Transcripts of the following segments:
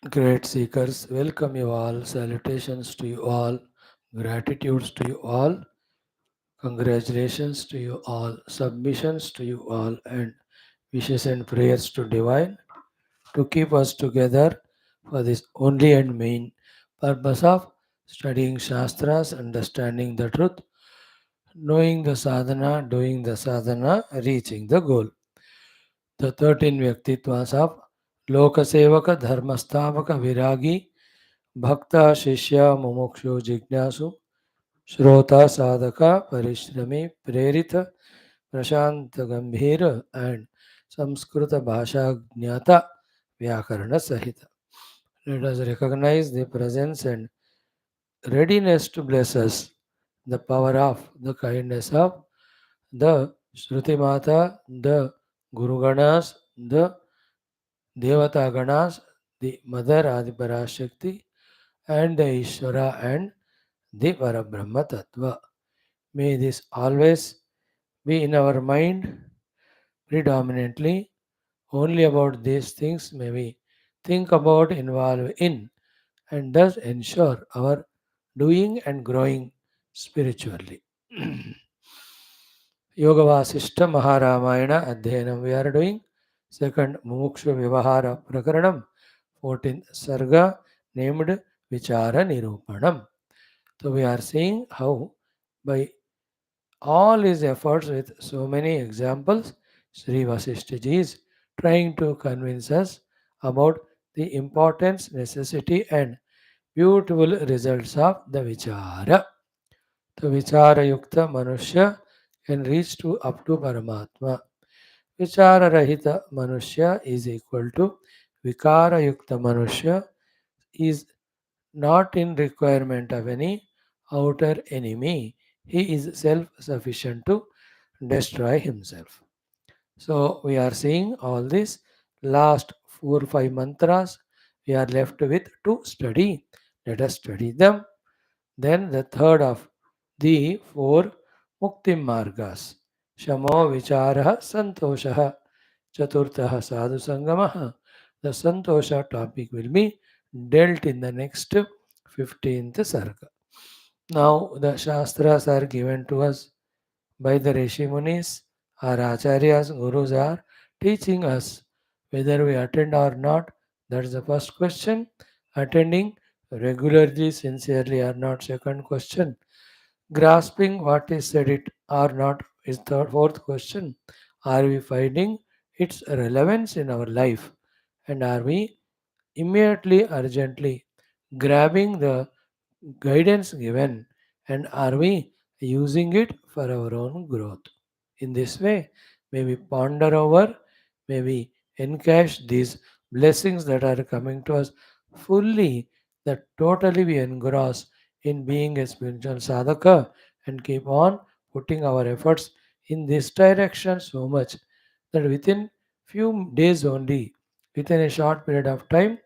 Great seekers, welcome you all. Salutations to you all. Gratitudes to you all. Congratulations to you all. Submissions to you all. And wishes and prayers to Divine to keep us together for this only and main purpose of studying Shastras, understanding the truth, knowing the sadhana, doing the sadhana, reaching the goal. The 13 Vyaktitwas of Lokasevaka, Dharmasthavaka, Viragi, Bhakta, Shishya, Mumukshu, Jignasu, Shrota, Sadhaka, Parishrami, Prerita, Prashanta, Gambhira, and Samskrita Bhasha Jnata, Vyakarana Sahita. Let us recognize the presence and readiness to bless us, the power of, the kindness of the Shruti Mata, the Guru Ganas, the Devata Ganas, the Mother Adiparashakti, and the Ishvara and the Parabrahma Tattva. May this always be in our mind predominantly. Only about these things may we think about, involve in, and thus ensure our doing and growing spiritually. Yoga Vaashishtha Maharamayana Adhyanam we are doing. Second Mumukshu Vyavahara Prakaranam. 14th Sarga named Vichara Nirupanam. So we are seeing how by all his efforts with so many examples, Sri Vashishthaji is trying to convince us about the importance, necessity and beautiful results of the Vichara. The Vichara Yukta Manushya can reach to up to Paramatma. Vichara Rahita Manushya is equal to Vikara Yukta Manushya is not in requirement of any outer enemy. He is self-sufficient to destroy himself. So we are seeing all this last 4 5 mantras. We are left with to study. Let us study them. Then the third of the four Mukti Margas. Shamo Vichara Santosha. Chaturtha Sadhu Sangamaha. The Santosha topic will be dealt in the next 15th Sarga. Now the Shastras are given to us by the Rishi Munis. Our Acharyas, Gurus are teaching us whether we attend or not. That's the first question. Attending regularly, sincerely or not, second question. Grasping what is said it or not is the fourth question. Are we finding its relevance in our life? And are we immediately, urgently grabbing the guidance given? And are we using it for our own growth? In this way, may we ponder over, may we encash these blessings that are coming to us fully, that totally we engross in being a spiritual sadhaka and keep on putting our efforts in this direction so much that within few days only, within a short period of time,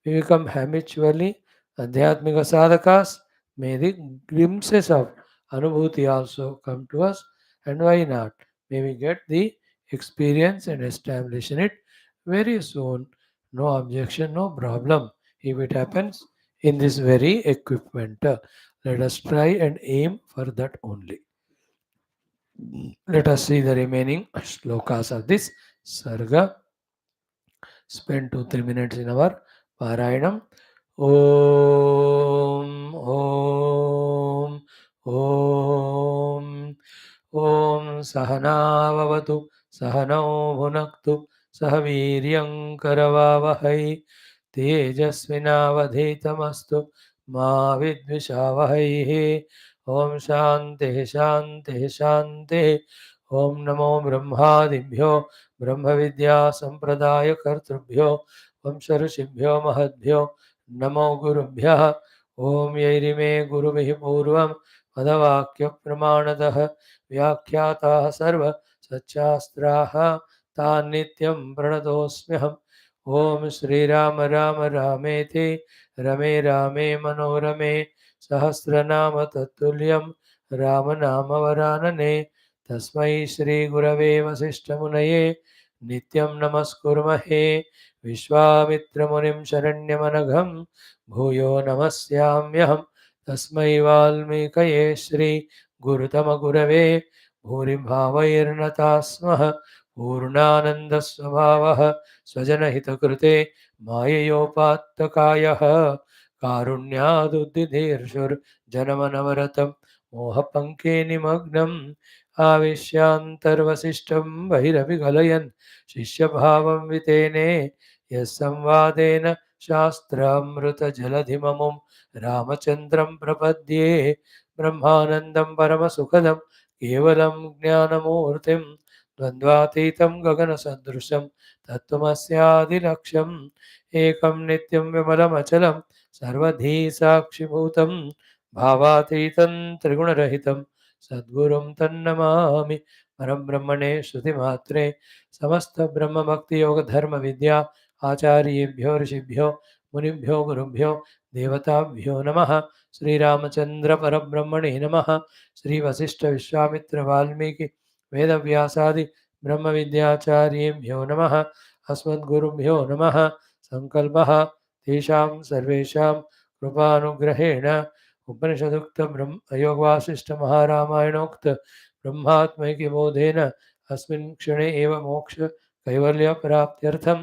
we become habitually adhyatmika sadhakas. May the glimpses of anubhuti also come to us, and why not? May we get the experience and establish in it very soon. No objection, no problem if it happens in this very equipment. Let us try and aim for that only. Let us see the remaining shlokas of this sarga. Spend 2 3 minutes in our Parayanam. Om Om Om Om Sahanavavatu Sahanau Bhunaktu Sahaviryam Karavavahai Tejasvinavadhetamastu Ma Vidvishavahai Om Shanti Shanti Shanti Om Namo Brahmadibhyo Brahma Vidya Sampradaya Kartrubhyo Vamsharishibhyo Mahadbhyo Namo Gurubhya Om Yairime Gurubihi Purvam Padavakya Pramanatah Vyakhyatāः Sarva Satchāstrāः Tān Nityam Pranatosmyaham Om Shri Rama Rama Rameti Rame Rame Manorame Sahasranama Tatulyam Rama Nama Varanane Tasmai Shri Gurave Vasishtamunaye नित्यं नमस्कुर्महे विश्वामित्रमुनिं शरण्यमनघं भूयो नमस्याम्यहं तस्मै वाल्मीकये श्रीगुरुतमगुरवे भूरिभावैर्नताः स्मः पूर्णानन्दस्वभावः स्वजनहितकृते माययोपात्तकायः कारुण्यादुद्दिधीर्षुर्जनमनवरतं मोहपङ्के निमग्नम् आविश्यान्तर्वसिष्ठं बहिरभिगलयन् शिष्यभावं वितेने यः संवादेन शास्त्रामृतजलधिममुं रामचन्द्रं प्रपद्ये ब्रह्मानन्दं परमसुखदं केवलं ज्ञानमूर्तिं द्वन्द्वातीतं गगनसदृशं तत्त्वमस्यादिलक्ष्यम् एकं नित्यं विमलमचलं सर्वधी साक्षिभूतं भावातीतं त्रिगुणरहितं सद्गुरुं तन्नमामि परब्रह्मणे श्रुतिमात्रे समस्तब्रह्मभक्तियोगधर्मविद्या आचार्येभ्यो ऋषिभ्यो मुनिभ्यो गुरुभ्यो देवताभ्यो नमः श्रीरामचन्द्रपरब्रह्मणे नमः श्रीवसिष्ठविश्वामित्रवाल्मीकि वेदव्यासादि ब्रह्मविद्याचार्येभ्यो नमः अस्मद्गुरुभ्यो नमः संकल्पः तेषां सर्वेषां कृपानुग्रहेण उपनिषदुक्त योगवासिष्ठमहारामायणोक्त ब्रह्मात्मैक्यबोधेन अस्मिन् क्षणे एव मोक्ष कैवल्यप्राप्त्यर्थं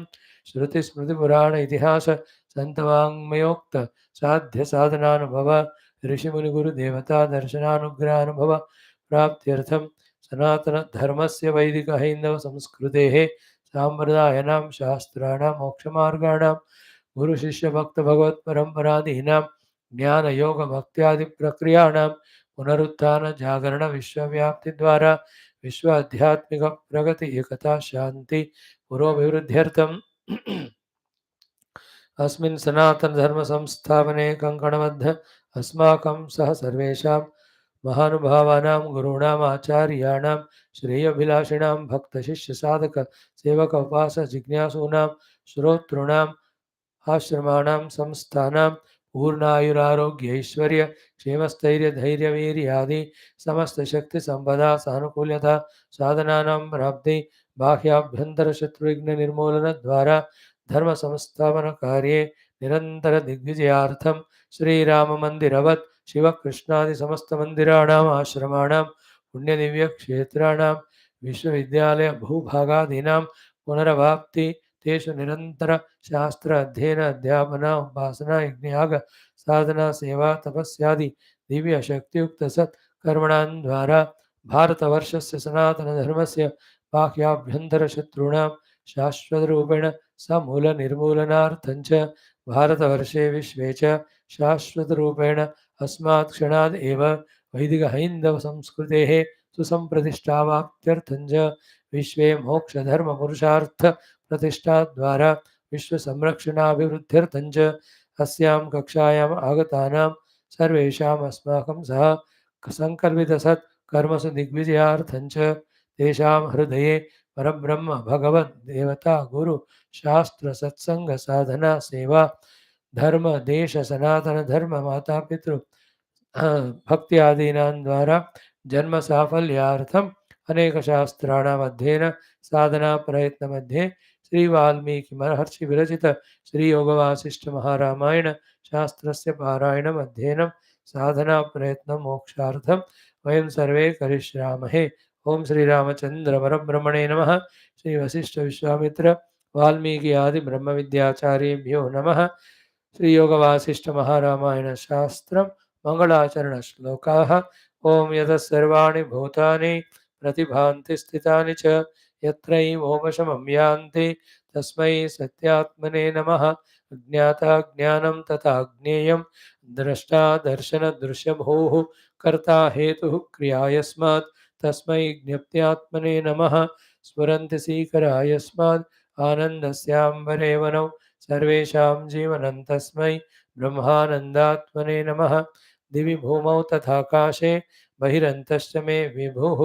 श्रुतिस्मृतिपुराण इतिहास सन्तवाङ्मयोक्त साध्य साधनानुभव ऋषिमुनिगुरुदेवता दर्शनानुग्रहानुभव प्राप्त्यर्थं सनातनधर्मस्य वैदिकहैन्दवसंस्कृतेः साम्प्रदायिनां शास्त्राणां मोक्षमार्गाणां गुरुशिष्यभक्तभगवत्परम्परादीनां ज्ञानयोगभक्त्यादिप्रक्रियाणां पुनरुत्थानजागरणविश्वव्याप्तिद्वारा विश्व आध्यात्मिक प्रगति एकता शांति पुरोभिवृद्ध्यर्थम् अस्मिन् सनातनधर्म संस्थापने कङ्कणबद्ध अस्माकं सह सर्वेषां महानुभावानां गुरूणाम् आचार्याणां श्रेयोभिलाषिणां भक्तशिष्यसाधक सेवक उपासक जिज्ञासूनां श्रोतॄणाम् आश्रमाणां संस्थानां पूर्णायुरारोग्य ऐश्वर्य क्षेमस्थैर्य धैर्य वीर्यादि समस्त शक्ति संपदा सानुकूल्यता साधनानां प्राप्ति बाह्याभ्यंतर शत्रुघ्न निर्मूलन द्वारा धर्म संस्थापन कार्ये निरंतर दिग्विजयार्थं श्रीराम मंदिरवत् शिव कृष्णादि समस्त मंदिराणाम् आश्रमाणां पुण्यदिव्य क्षेत्राणां विश्वविद्यालय भूभागादीनां पुनरवाप्ति तेषु निरंतर शास्त्र अध्ययन अध्यापन उपासना यज्ञयाग साधना सेवा तपस्यादि दिव्य शक्तियुक्त सत्कर्मणां द्वारा भारतवर्षस्य सनातनधर्मस्य बाह्याभ्यन्तर शत्रूणां शाश्वतरूपेण समूलनिर्मूलनार्थं च भारतवर्षे विश्वे च शाश्वतरूपेण अस्मात् क्षणाद् एव वैदिकहैन्दवसंस्कृतेः सुसंप्रतिष्ठावाप्त्यर्थं च विश्वे मोक्षधर्मपुरुषार्थ प्रतिष्ठा द्वारा विश्व संरक्षणाभिवृद्ध्यर्थं च अस्यां कक्षायाम् आगतानां सर्वेषाम् अस्माकं सह संकल्पितसत् कर्मसु दिग्विजयार्थं च तेषां हृदये परब्रह्म भगवद् देवता गुरु शास्त्र सत्संग साधना सेवा धर्म देश सनातन धर्म माता पितृ भक्त्यादीनां द्वारा जन्म साफल्यार्थम् अनेकशास्त्राणाम् अध्ययन साधना प्रयत्न मध्ये श्री वाल्मीकि महर्षि विरचित श्री योगवासिष्ठ महारामायण शास्त्रस्य पारायणम् अध्ययनं साधना प्रयत्न मोक्षार्थं वयं सर्वे करिष्यामहे। ओम श्री रामचंद्र परब्रह्मणे नमः। श्री वशिष्ठ विश्वामित्र वाल्मीकि आदि ब्रह्म विद्याचार्येभ्यो नमः। श्री योगवासिष्ठ महारामायण शास्त्रं मंगलाचरण श्लोकाः। ओम यतः सर्वाणि भूतानि प्रतिभान्ति स्थितानि च यत्रैवोपशमं यान्ति तस्मै सत्यात्मने नमः। ज्ञाता ज्ञानं तथा ज्ञेयं द्रष्टा दर्शनदृश्यभूः कर्ता हेतुः क्रिया यस्मात् तस्मै ज्ञप्त्यात्मने नमः। स्फुरन्ति सीकरा यस्मात् आनन्दस्याम्बरे वनौ सर्वेषां जीवनं तस्मै ब्रह्मानन्दात्मने नमः। दिवि भूमौ तथाकाशे बहिरन्तश्च मे विभुः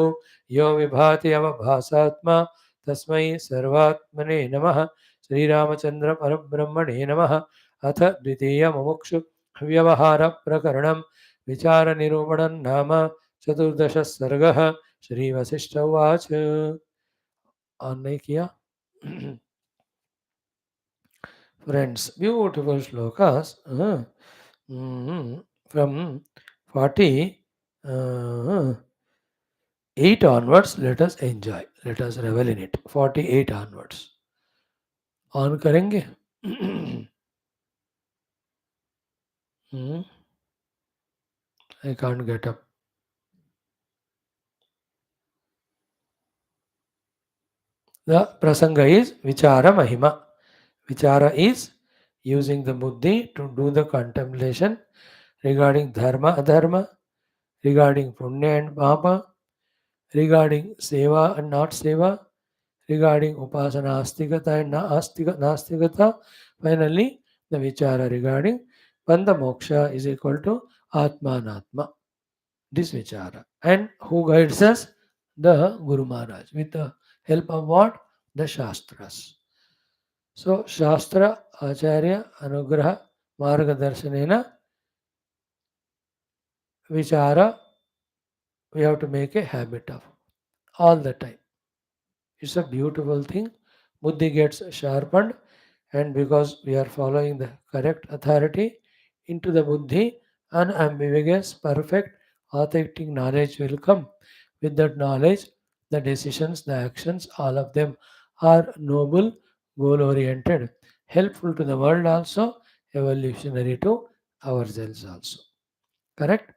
यो विभाति अवभासात्मा तस्मै सर्वात्मने नमः। श्रीरामचन्द्र परब्रह्मणे नमः। अथ द्वितीय मुमुक्षु व्यवहार प्रकरणं विचार निरूपणं नाम चतुर्दश सर्गः। श्री वशिष्ठ उवाच। ऑन नहीं किया? Friends, beautiful shlokas from 48 onwards. Let us enjoy. Let us revel in it. 48 onwards. On करेंगे. I can't get up. The prasanga is Vichara Mahima. Vichara is using the buddhi to do the contemplation regarding dharma, adharma, regarding punya and papa, regarding seva and not seva, regarding upasana astigata and nastigata. Finally, the vichara regarding Banda moksha is equal to Atma Anatma. This vichara. And who guides us? The Guru Maharaj. With the help of what? The Shastras. So, Shastra, Acharya, Anugraha, Margadarshanena, Vichara, we have to make a habit of all the time. It's a beautiful thing. Buddhi gets sharpened, and because we are following the correct authority into the Buddhi, unambiguous, perfect, authentic knowledge will come. With that knowledge, the decisions, the actions, all of them are noble, goal oriented, helpful to the world also, evolutionary to ourselves also. Correct?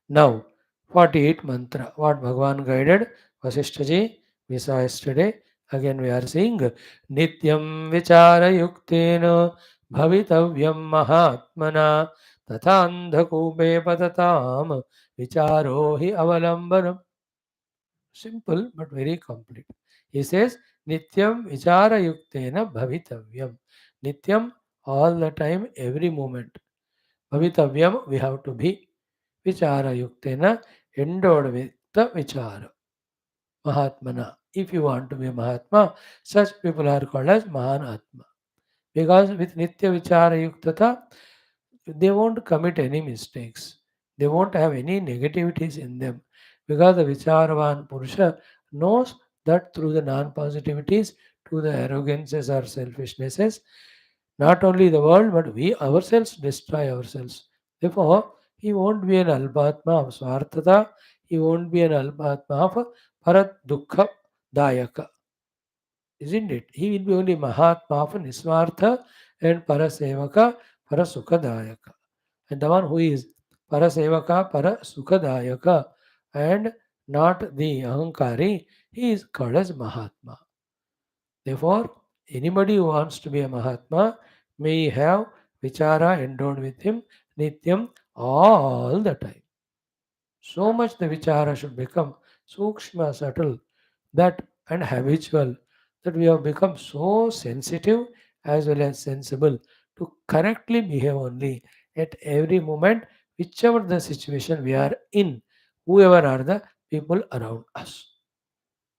Now, 48 mantra. What Bhagavan guided Vasishthaji, we saw yesterday. Again, we are seeing Nityam Vichara Yuktena Bhavitavyam Mahatmana Tatandhakupe Patatam Vicharo Hi Avalambanam. Simple but very complete. He says Nityam Vichara Yuktena Bhavitavyam. Nityam, all the time, every moment. Bhavitavyam, we have to be. Vichara yuktena, endowed with the vichara. Mahatmana. If you want to be a Mahatma, such people are called as Mahanatma. Because with Nitya Vichara Yuktata, they won't commit any mistakes. They won't have any negativities in them. Because the Vicharavan Purusha knows that through the non-positivities, to the arrogances or selfishnesses, not only the world, but we ourselves destroy ourselves. Therefore, he won't be an Alpatma of Swarthata, he won't be an Alpatma of Parat Dukha Dayaka. Isn't it? He will be only Mahatma of Niswartha and Parasevaka Parasukadayaka. And the one who is Parasevaka Parasukadayaka and not the Ahankari, he is called as Mahatma. Therefore, anybody who wants to be a Mahatma may have Vichara endowed with him Nityam all the time. So much the Vichara should become Sukshma, subtle, that and habitual, that we have become so sensitive as well as sensible to correctly behave only at every moment, whichever the situation we are in, whoever are the people around us.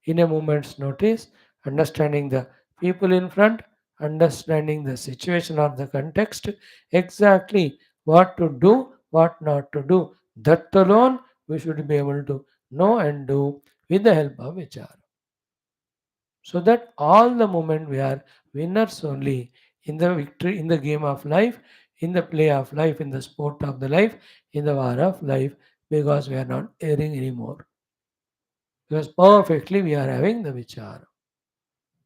In a moment's notice, understanding the people in front, understanding the situation or the context, exactly what to do, what not to do. That alone we should be able to know and do with the help of vichara. So that all the moment we are winners only in the victory, in the game of life, in the play of life, in the sport of the life, in the war of life, because we are not erring anymore. Because perfectly we are having the vichara.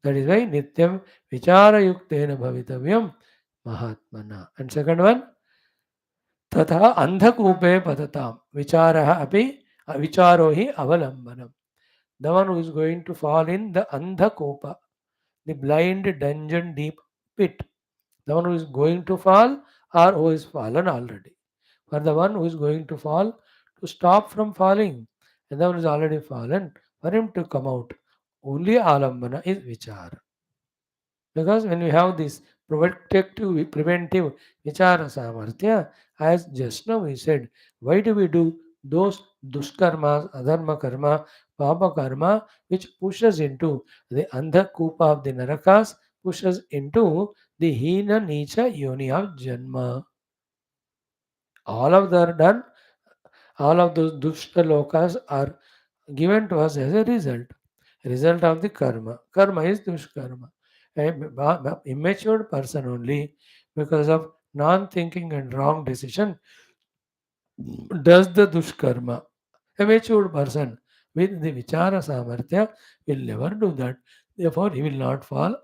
That is why Nityam Vichara Yuktena Bhavitavyam Mahatmana. And second one, Tatha Andhakupe Patatam. Vicharaha api Vicharo hi Avalambanam. The one who is going to fall in the Andhakupa, the blind dungeon deep pit. The one who is going to fall or who is fallen already. For the one who is going to fall, to stop from falling. And the one who is already fallen, for him to come out. Only Alambana is Vichara. Because when we have this protective, preventive vichara samarthya, as just now we said, why do we do those dushkarmas, adharma karma, papa karma, which pushes into the andhakupa of the narakas, pushes into the hina nicha yoni of janma. All of them are done, all of those dushta lokas are given to us as a result of the karma. Karma is dushkarma. Immature person only, because of non-thinking and wrong decision, does the dushkarma. A matured person with the vichara samarthya will never do that. Therefore, he will not fall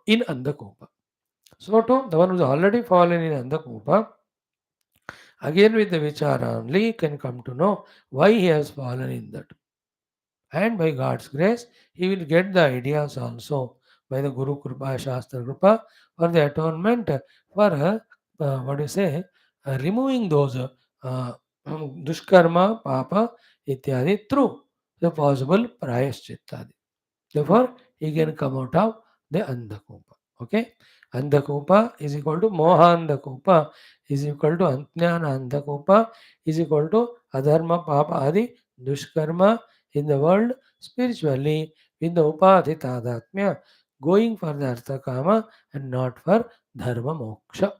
in andakupa. So too, the one who is already fallen in andakupa, again with the vichara only can come to know why he has fallen in that. And by God's grace, he will get the ideas also by the Guru Kripa, Shastra Kripa, for the atonement, for what do you say, removing those dushkarma, papa, ityadi through the possible prayaschitta. Therefore, he can come out of the Andhakupa. Okay? Andhakupa is equal to Moha Andhakupa is equal to Antjnana Andhakupa is equal to Adharma Papa Adi Dushkarma in the world spiritually in the Upadhi Tadatmya, going for the Artha Kama and not for Dharma Moksha.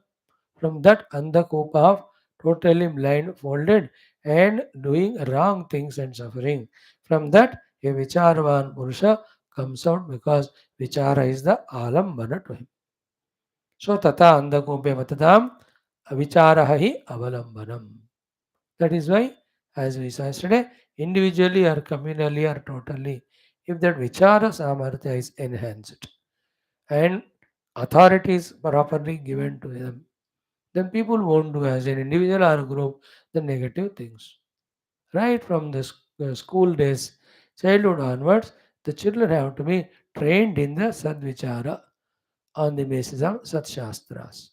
From that Andhakupa of totally blindfolded and doing wrong things and suffering. From that a Vicharavan Purusha comes out because Vichara is the Alambana to him. So Tata Andhakupe Vatadam Vicharahi Avalambanam. That is why, as we saw yesterday, individually or communally or totally, if that Vichara Samarthya is enhanced and authority is properly given to them, then people won't do as an individual or a group the negative things. Right from the school days, childhood onwards, the children have to be trained in the Sadvichara on the basis of Satshastras.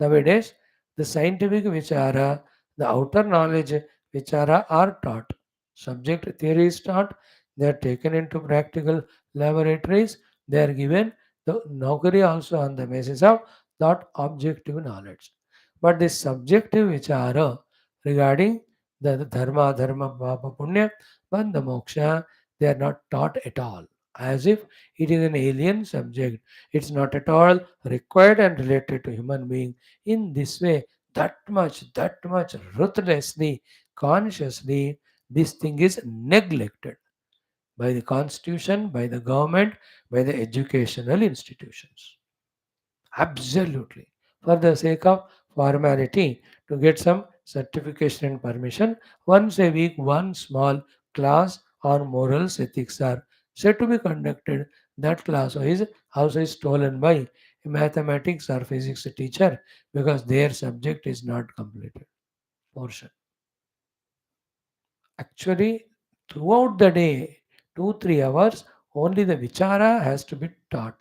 Nowadays, the scientific Vichara, the outer knowledge Vichara are taught. Subject theory is taught. They are taken into practical laboratories. They are given the Naukari also on the basis of that objective knowledge. But this subjective Vichara regarding the dharma, papa, punya, bandha, moksha, they are not taught at all. As if it is an alien subject. It's not at all required and related to human being. In this way, that much ruthlessly, consciously, this thing is neglected by the constitution, by the government, by the educational institutions. Absolutely. For the sake of formality, to get some certification and permission, once a week, one small class on morals, ethics are said to be conducted. That class is also stolen by a mathematics or physics teacher because their subject is not completed portion. Actually, throughout the day, 2 3 hours, only the vichara has to be taught.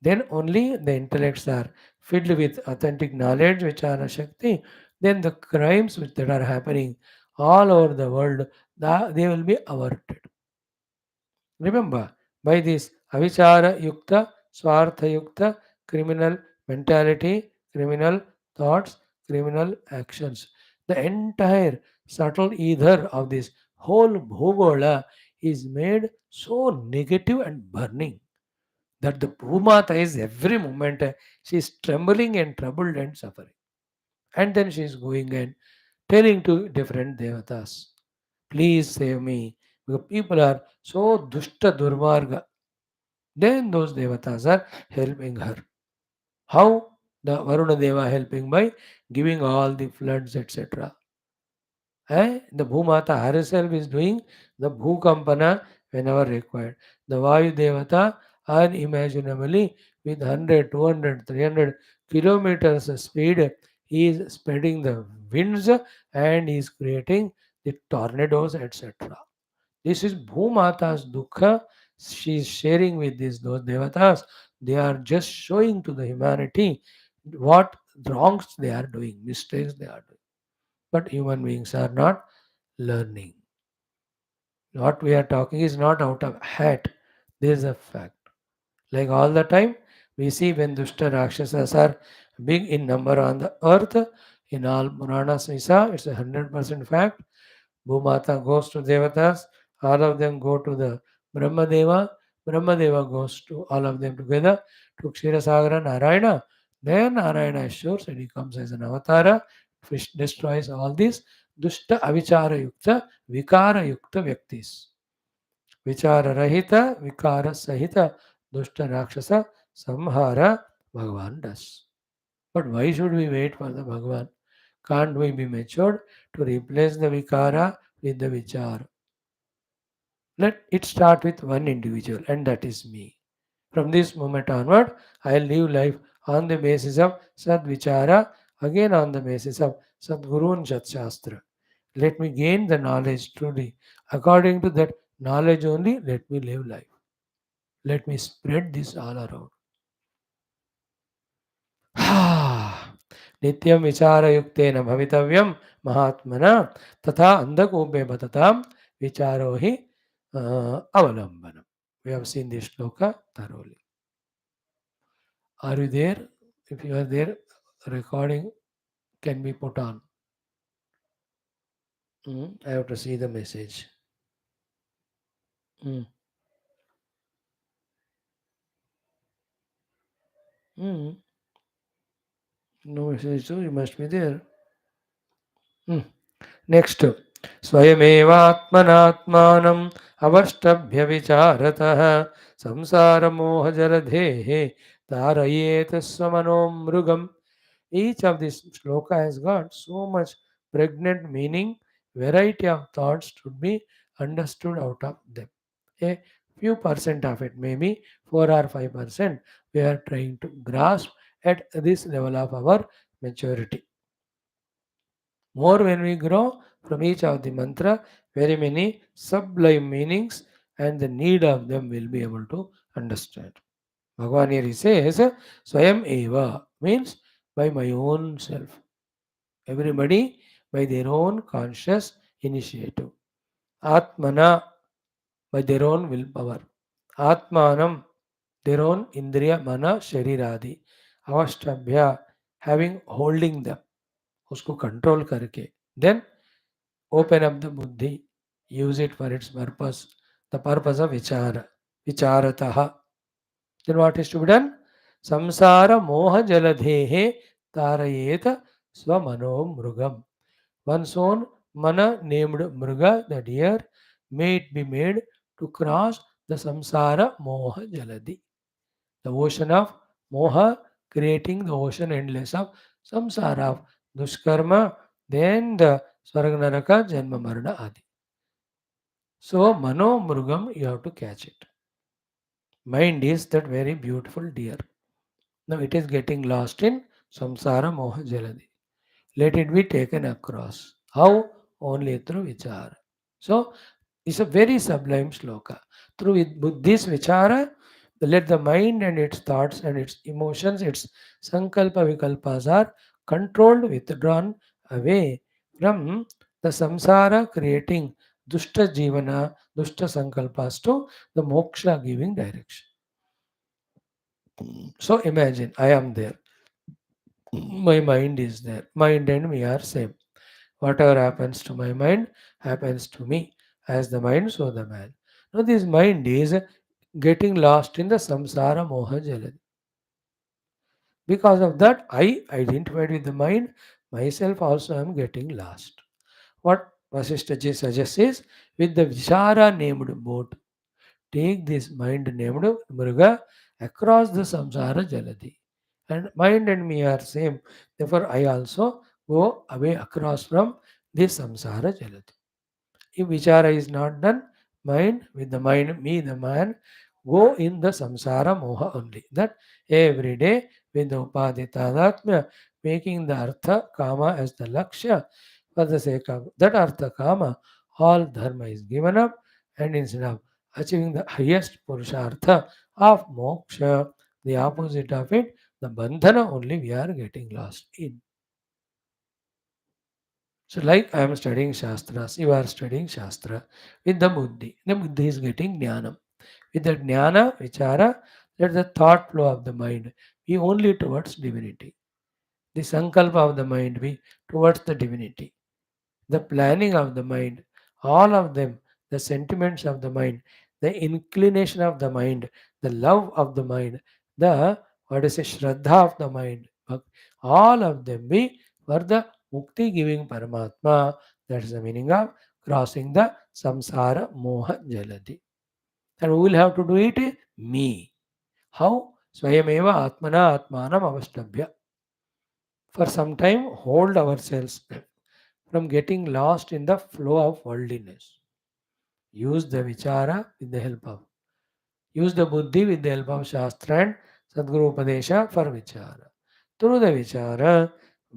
Then only the intellects are filled with authentic knowledge, which are a Shakti. Then the crimes that are happening all over the world, they will be averted. Remember, by this avichara yukta, swartha yukta, criminal mentality, criminal thoughts, criminal actions, the entire subtle ether of this whole bhugola is made so negative and burning that the Bhumata is every moment she is trembling and troubled and suffering. And then she is going and telling to different devatas, please save me. Because people are so dushta durmarga. Then those devatas are helping her. How? The Varuna Deva helping by giving all the floods, etc. The Bhumata herself is doing the Bhukampana whenever required. The Vayu Devata unimaginably with 100, 200, 300 kilometers speed, he is spreading the winds and he is creating the tornadoes, etc. This is Bhumata's Dukha. She is sharing with those Devatas. They are just showing to the humanity what wrongs they are doing, mistakes they are doing. But human beings are not learning. What we are talking is not out of hat. There is a fact. Like all the time, we see when Dushta Rakshasas are big in number on the earth, in all Puranas we saw, it's 100% fact. Bhumata goes to Devatas, all of them go to the Brahmadeva, Brahmadeva goes to all of them together to Ksirasagara Narayana. Then Narayana assures and he comes as an avatara, which destroys all these Dushta Avichara Yukta, Vikara Yukta Vyaktis. Vichara Rahita, Vikara Sahita, Dushta Rakshasa Samhara Bhagavan does. But why should we wait for the Bhagavan? Can't we be matured to replace the Vikara with the Vichara? Let it start with one individual, and that is me. From this moment onward, I'll live life on the basis of Sad Vichara, again on the basis of Sadguru and Sat Shastra. Let me gain the knowledge truly. According to that knowledge only, let me live life. Let me spread this all around. नित्यं विचारयुक्तेन भवितव्यं महात्मना तथा अंधकूपे बततां विचारो हि अवलंबनम. We have seen this shloka thoroughly. Are you there? If you are there, recording can be put on. I have to see the message. Mm. Mm. No message, so you must be there. Next, स्वयमेवात्मनात्मानम् अवष्टभ्य विचारतः संसारमोहजलधेः तारयेत स्वमनोमृगम्. Each of these shloka has got so much pregnant meaning, variety of thoughts to be understood out of them. A few percent of it, maybe 4 or 5%, we are trying to grasp at this level of our maturity. More when we grow, from each of the mantra, very many sublime meanings and the need of them will be able to understand. Bhagavan here he says, Swayam Eva means by my own self. Everybody by their own conscious initiative. Atmana by their own willpower. Atmanam their own indriya, mana, shariradi. Avashtabhya having holding them. उसको control करके. Then open up the buddhi, use it for its purpose, the purpose of vichara, vicharataha. Then what is to be done? Samsara moha jaladhehe tarayeta swamano mrugam. One's own mana named mruga, the deer, may it be made to cross the samsara moha jaladi, the ocean of moha, creating the ocean endless of samsara of dushkarma, then the Swarganaraka, Janma Marana Adi. So, Mano Mrugam, you have to catch it. Mind is that very beautiful deer. Now it is getting lost in Samsara Moha Jaladi. Let it be taken across. How? Only through Vichara. So, it's a very sublime sloka. Through this Vichara, let the mind and its thoughts and its emotions, its Sankalpa Vikalpas are controlled, withdrawn away from the samsara creating dushta jivana, dushta sankalpas to the moksha giving direction. So imagine I am there. My mind is there. Mind and me are same. Whatever happens to my mind happens to me. As the mind, so the man. Now this mind is getting lost in the samsara moha jaladi. Because of that, I identified with the mind. Myself also am getting lost. What Vaashishthaji suggests is, with the Vichara named boat, take this mind named Mruga across the samsara jaladi. And mind and me are same. Therefore, I also go away across from this samsara jaladi. If vichara is not done, mind with the mind, me the man, go in the samsara moha only. That every day with the upadhi tadatmya, making the artha kama as the lakshya, for the sake of that artha kama, all dharma is given up, and instead of achieving the highest purushartha of moksha, the opposite of it, the bandhana only we are getting lost in. So, like I am studying Shastras, you are studying Shastra with the Buddhi. The Buddhi is getting Jnana. With the Jnana, Vichara, let the thought flow of the mind be only towards divinity. The Sankalpa of the mind be towards the divinity. The planning of the mind, all of them, the sentiments of the mind, the inclination of the mind, the love of the mind, the what is a Shraddha of the mind, all of them be for the Mukti giving Paramatma. That is the meaning of crossing the Samsara Moha Jaladi. And who will have to do it? Me. How? Swayameva Atmana Atmanam Avastabhya. For some time, hold ourselves from getting lost in the flow of worldliness. Use the vichara with the help of. Use the buddhi with the help of Shastra and Sadguru Upadesha for vichara. Through the vichara,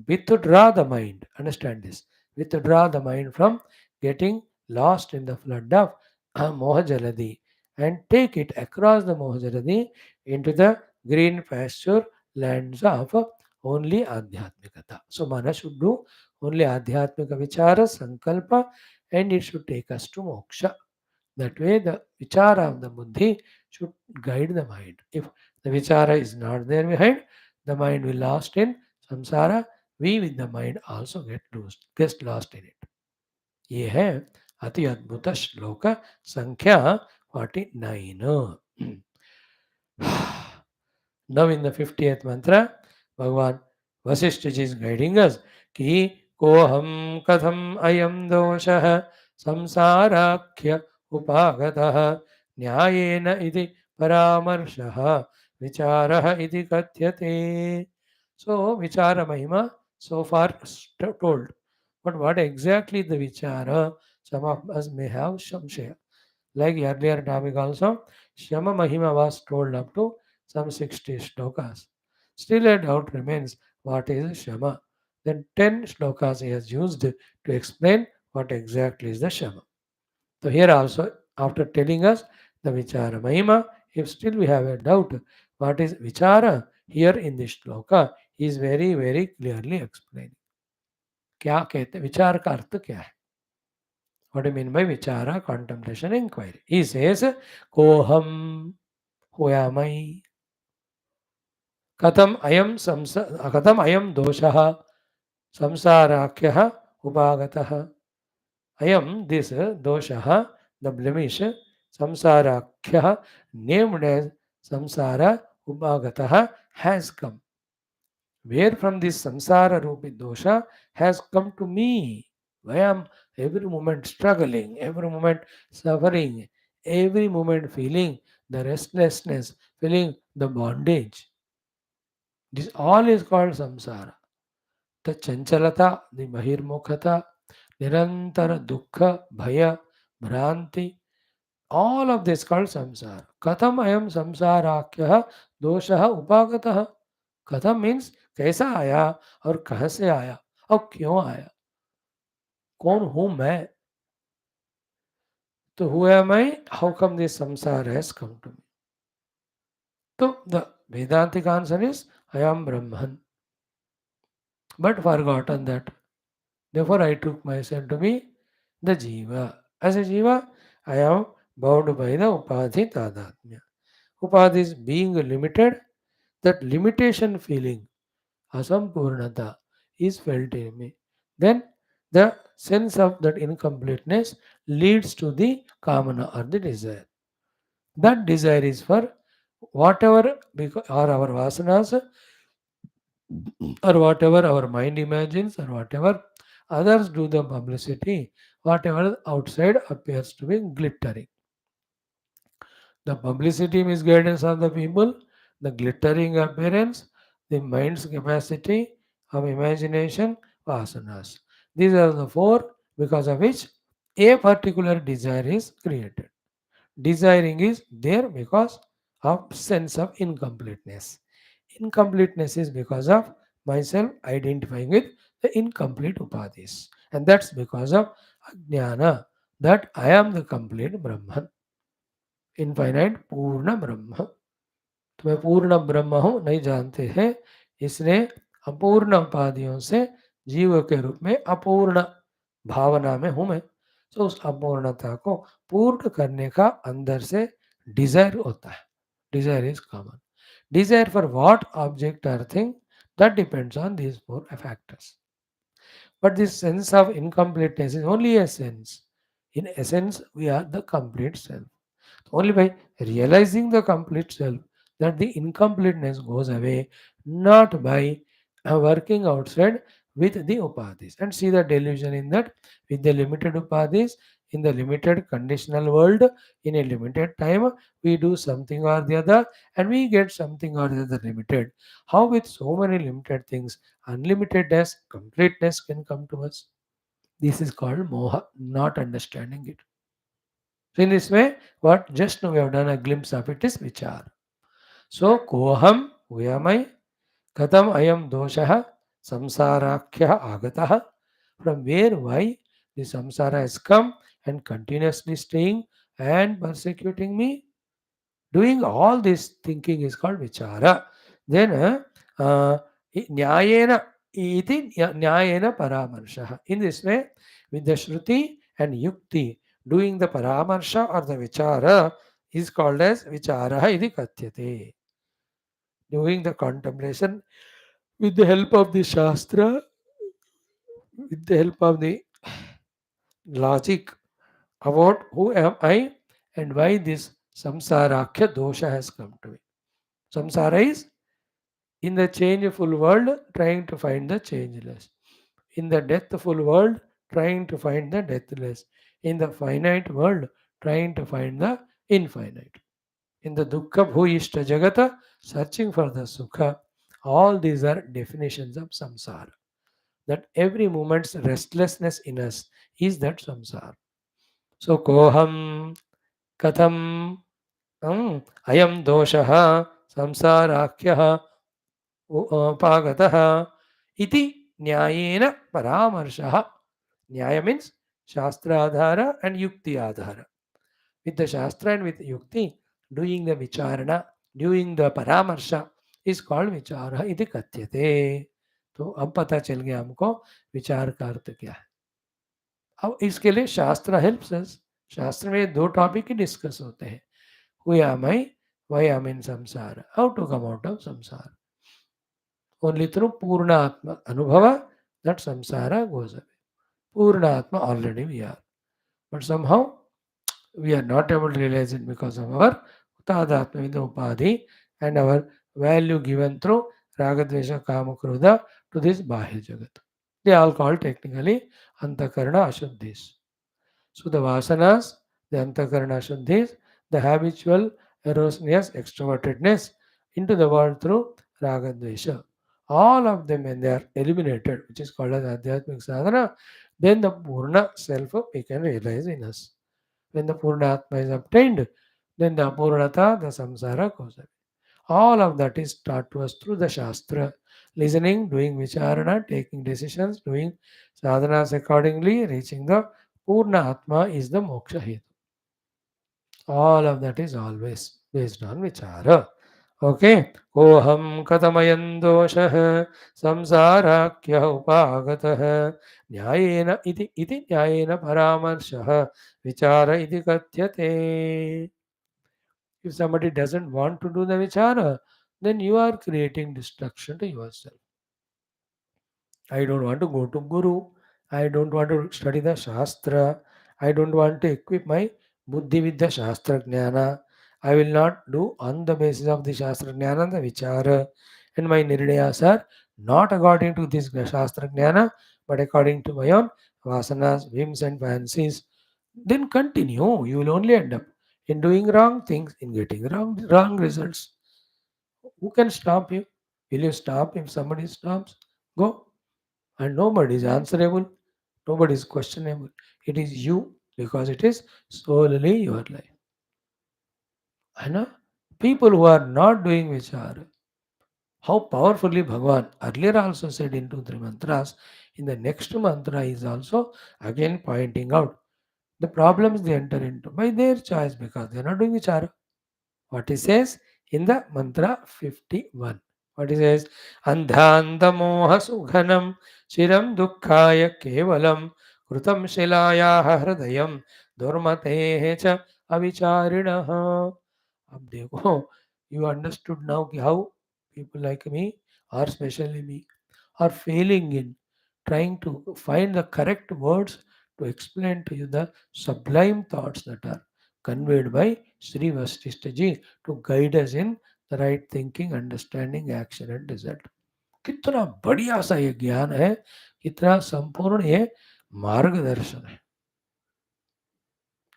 withdraw the mind. Understand this. Withdraw the mind from getting lost in the flood of Mohajaladi and take it across the Mohajaladi into the green pasture lands of only Adhyatmikata. So, Mana should do only Adhyatmika Vichara, Sankalpa, and it should take us to moksha. That way, the vichara of the buddhi should guide the mind. If the vichara is not there behind, the mind will lost in samsara. We with the mind also get lost in it. ये है अति अद्भुत श्लोक संख्या 49. Now in the 50th mantra, Bhagavan Vaashishthaji is guiding us कि कोहम कथम अयम दोषः संसाराख्य उपागतः न्यायेन इति परामर्शः विचारः इति कथ्यते. So vichara mahima so far told. But what exactly the vichara? Some of us may have samshaya. Like earlier topic also, Shama Mahima was told up to some 60 shlokas. Still a doubt remains what is Shama. Then 10 shlokas he has used to explain what exactly is the Shama. So here also, after telling us the Vichara Mahima, if still we have a doubt what is Vichara, here in this shloka, he is very, very clearly explaining. क्या कहते विचार का अर्थ क्या है? What do you mean by vichara, contemplation, inquiry? He says, Koham, who am I? Katam ayam doshaha samsarakyaha upagataha. Ayam, this doshaha, the blemish, samsarakyaha, named as samsara upagataha, has come. Where from this samsara rupi dosha has come to me? I am every moment struggling, every moment suffering, every moment feeling the restlessness, feeling the bondage. This all is called samsara. The chanchalata, the bahirmukhata, nirantara dukkha, bhaya, bhranti, all of this called samsara. Katham ayam samsarakya dosha upagataha. कथम means कैसा आया और कहां से आया और क्यों आया, कौन हूं मैं, तो who am I, how come this samsara has come to me? So the Vedantic answer is I am Brahman, but forgotten that. Therefore I took myself to be the Jiva. As a Jiva, I am bound by the Upadhi Tadatmya. Upadhi is being limited, that limitation feeling asampurnata is felt in me. Then the sense of that incompleteness leads to the kamana or the desire. That desire is for whatever are our vasanas or whatever our mind imagines or whatever others do the publicity, whatever outside appears to be glittering. The publicity misguidance of the people, the glittering appearance, the mind's capacity of imagination, vasanas. These are the four because of which a particular desire is created. Desiring is there because of sense of incompleteness. Incompleteness is because of myself identifying with the incomplete upadhis. And that's because of ajnana, that I am the complete Brahman. Infinite पूर्ण ब्रह्म, तो मैं पूर्ण ब्रह्म हूं नहीं जानते हैं, इसने अपूर्ण उपाधियों से जीव के रूप में अपूर्ण भावना में हूं मैं. तो उस अपूर्णता को पूर्ण करने का अंदर से डिजायर होता है. Desire is common. Desire for what object are thing, that depends on these four factors. But this sense of incompleteness is only a sense. In essence, we are the complete self. Only by realizing the complete self that the incompleteness goes away, not by working outside with the upadhis. And see the delusion in that with the limited upadhis, In the limited conditional world, in a limited time, we do something or the other and we get something or the other limited. How with so many limited things, unlimitedness, completeness can come to us? This is called moha, not understanding it. So in this way, what just now we have done a glimpse of it is vichar. So koham, who am I? Katam ayam doshaha samsarakya agataha. From where, why the samsara has come and continuously staying and persecuting me? Doing all this thinking is called vichara. Then nyayena iti nyayena paramarsha. In this way, with the shruti and yukti, doing the paramarsha or the vichara is called as vichara iti katyate. Doing the contemplation with the help of the shastra, with the help of the logic about who am I and why this samsarakya dosha has come to me. Samsara is in the changeful world trying to find the changeless. In the deathful world trying to find the deathless. In the finite world trying to find the infinite. In the dukkha bhuyishta jagata searching for the sukha. All these are definitions of samsara. That every moment's restlessness in us is that samsara. So koham katham ayam doshaha samsarakyah upagataha iti nyayena paramarshah. Nyaya means shastra adhara and yukti adhara. With the shastra and with yukti, doing the vicharana, doing the paramarsha is called vichara iti katyate. तो अब पता चल गया हमको विचार का अर्थ क्या है. अब इसके लिए शास्त्र हेल्प्स अस. शास्त्र में दो टॉपिक ही डिस्कस होते हैं. Who am I, why I am in sansar, how to come out of sansar. Only through पूर्ण आत्मा अनुभव that samsara goes away. Purna Atma already we are. But somehow we are not able to realize it because of our Tadatma Vidya Upadhi and our value given through Ragadvesha Kama Krodha to this Bahya Jagat. They are all called technically Antakarana Ashuddhis. So the Vasanas, the Antakarana Ashuddhis, the habitual erroneous extrovertedness into the world through Ragadvesha. All of them when they are eliminated, which is called as Adhyatmic Sadhana, then the Purna self we can realize in us. When the Purna Atma is obtained, then the Apurnata, the Samsara goes away. All of that is taught to us through the Shastra. Listening, doing Vicharana, taking decisions, doing sadhanas accordingly, reaching the Purna Atma is the Moksha Hetu. All of that is always based on Vichara. Okay. Oham katamayan doshah samsarakya upagatah nyayena iti nyayena paramarshah vichara iti katyate. If somebody doesn't want to do the vichara, then you are creating destruction to yourself. I don't want to go to Guru. I don't want to study the Shastra. I don't want to equip my Buddhi with the Shastra Jnana. I will not do on the basis of the Shastra Jnana, the Vichara. And my Nirdayas are not according to this Shastra Jnana, but according to my own Vasanas, whims and fancies. Then continue. You will only end up in doing wrong things, in getting wrong results. Who can stop you? Will you stop if somebody stops? Go. And nobody is answerable, nobody is questionable. It is you because it is solely your life. And people who are not doing vichara, how powerfully Bhagavan earlier also said in 2 3 mantras, in the next mantra is also again pointing out the problems they enter into by their choice because they are not doing vichara. What he says in the mantra 51. What he says? Andhandamoha sughanam shiram dukkhaya kevalam krutam shilayaha hridayam durmatehe cha avicharinaha. अब देखो, you understood now कि how people like me or especially me are failing in trying to find the correct words to explain to you the sublime thoughts that are conveyed by Sri Vaashishthaji to guide us in the right thinking, understanding, action and result. कितना बढ़िया सा ये ज्ञान है, कितना संपूर्ण ये मार्गदर्शन है.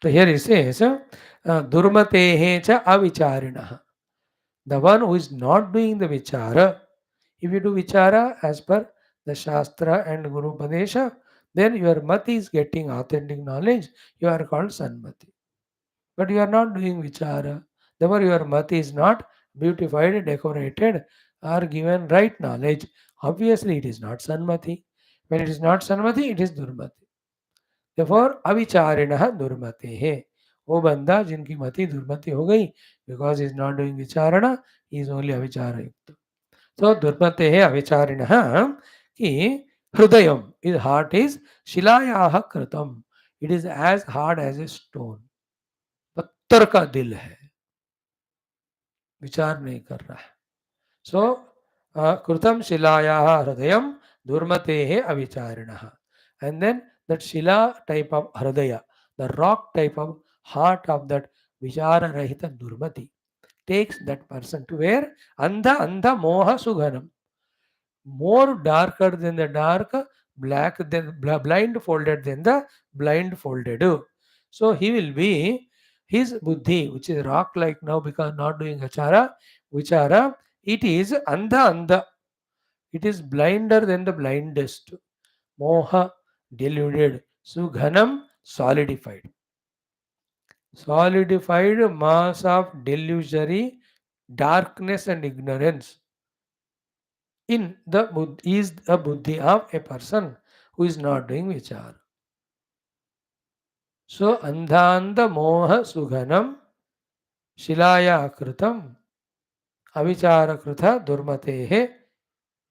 So here it says, Durmatehe cha avicharinaha. The one who is not doing the vichara. If you do vichara as per the Shastra and Guru Padesha, then your mati is getting authentic knowledge. You are called Sanmati. But you are not doing vichara. Therefore, your mati is not beautified, decorated, or given right knowledge. Obviously, it is not Sanmati. When it is not Sanmati, it is Durmati. Therefore, avicharinah durmate है. वो बंदा जिनकी मति दुर्मति हो गई because is not doing विचारणा is only अविचार युक्त. So durmate है अविचारिणः कि हृदयम इज हार्ट इज शिलायाः कृतम. It is as hard as a stone. पत्थर का दिल है, विचार नहीं कर रहा है. सो कृतम शिलायाः हृदयम दुर्मते अविचारिणः. And then that Shila type of Hridaya, the rock type of heart of that Vichara Rahita Durmati, takes that person to where? Andha Andha Moha Sughanam. More darker than the dark, black than blindfolded than the blindfolded. So he will be his buddhi, which is rock like now because not doing vichara, it is Andha Andha. It is blinder than the blindest. Moha, deluded. Sughanam, solidified. Solidified mass of delusory darkness and ignorance in the is the buddhi of a person who is not doing vichara. So andhanda moha sughanam shilaya kritam avichara kritha durmatehe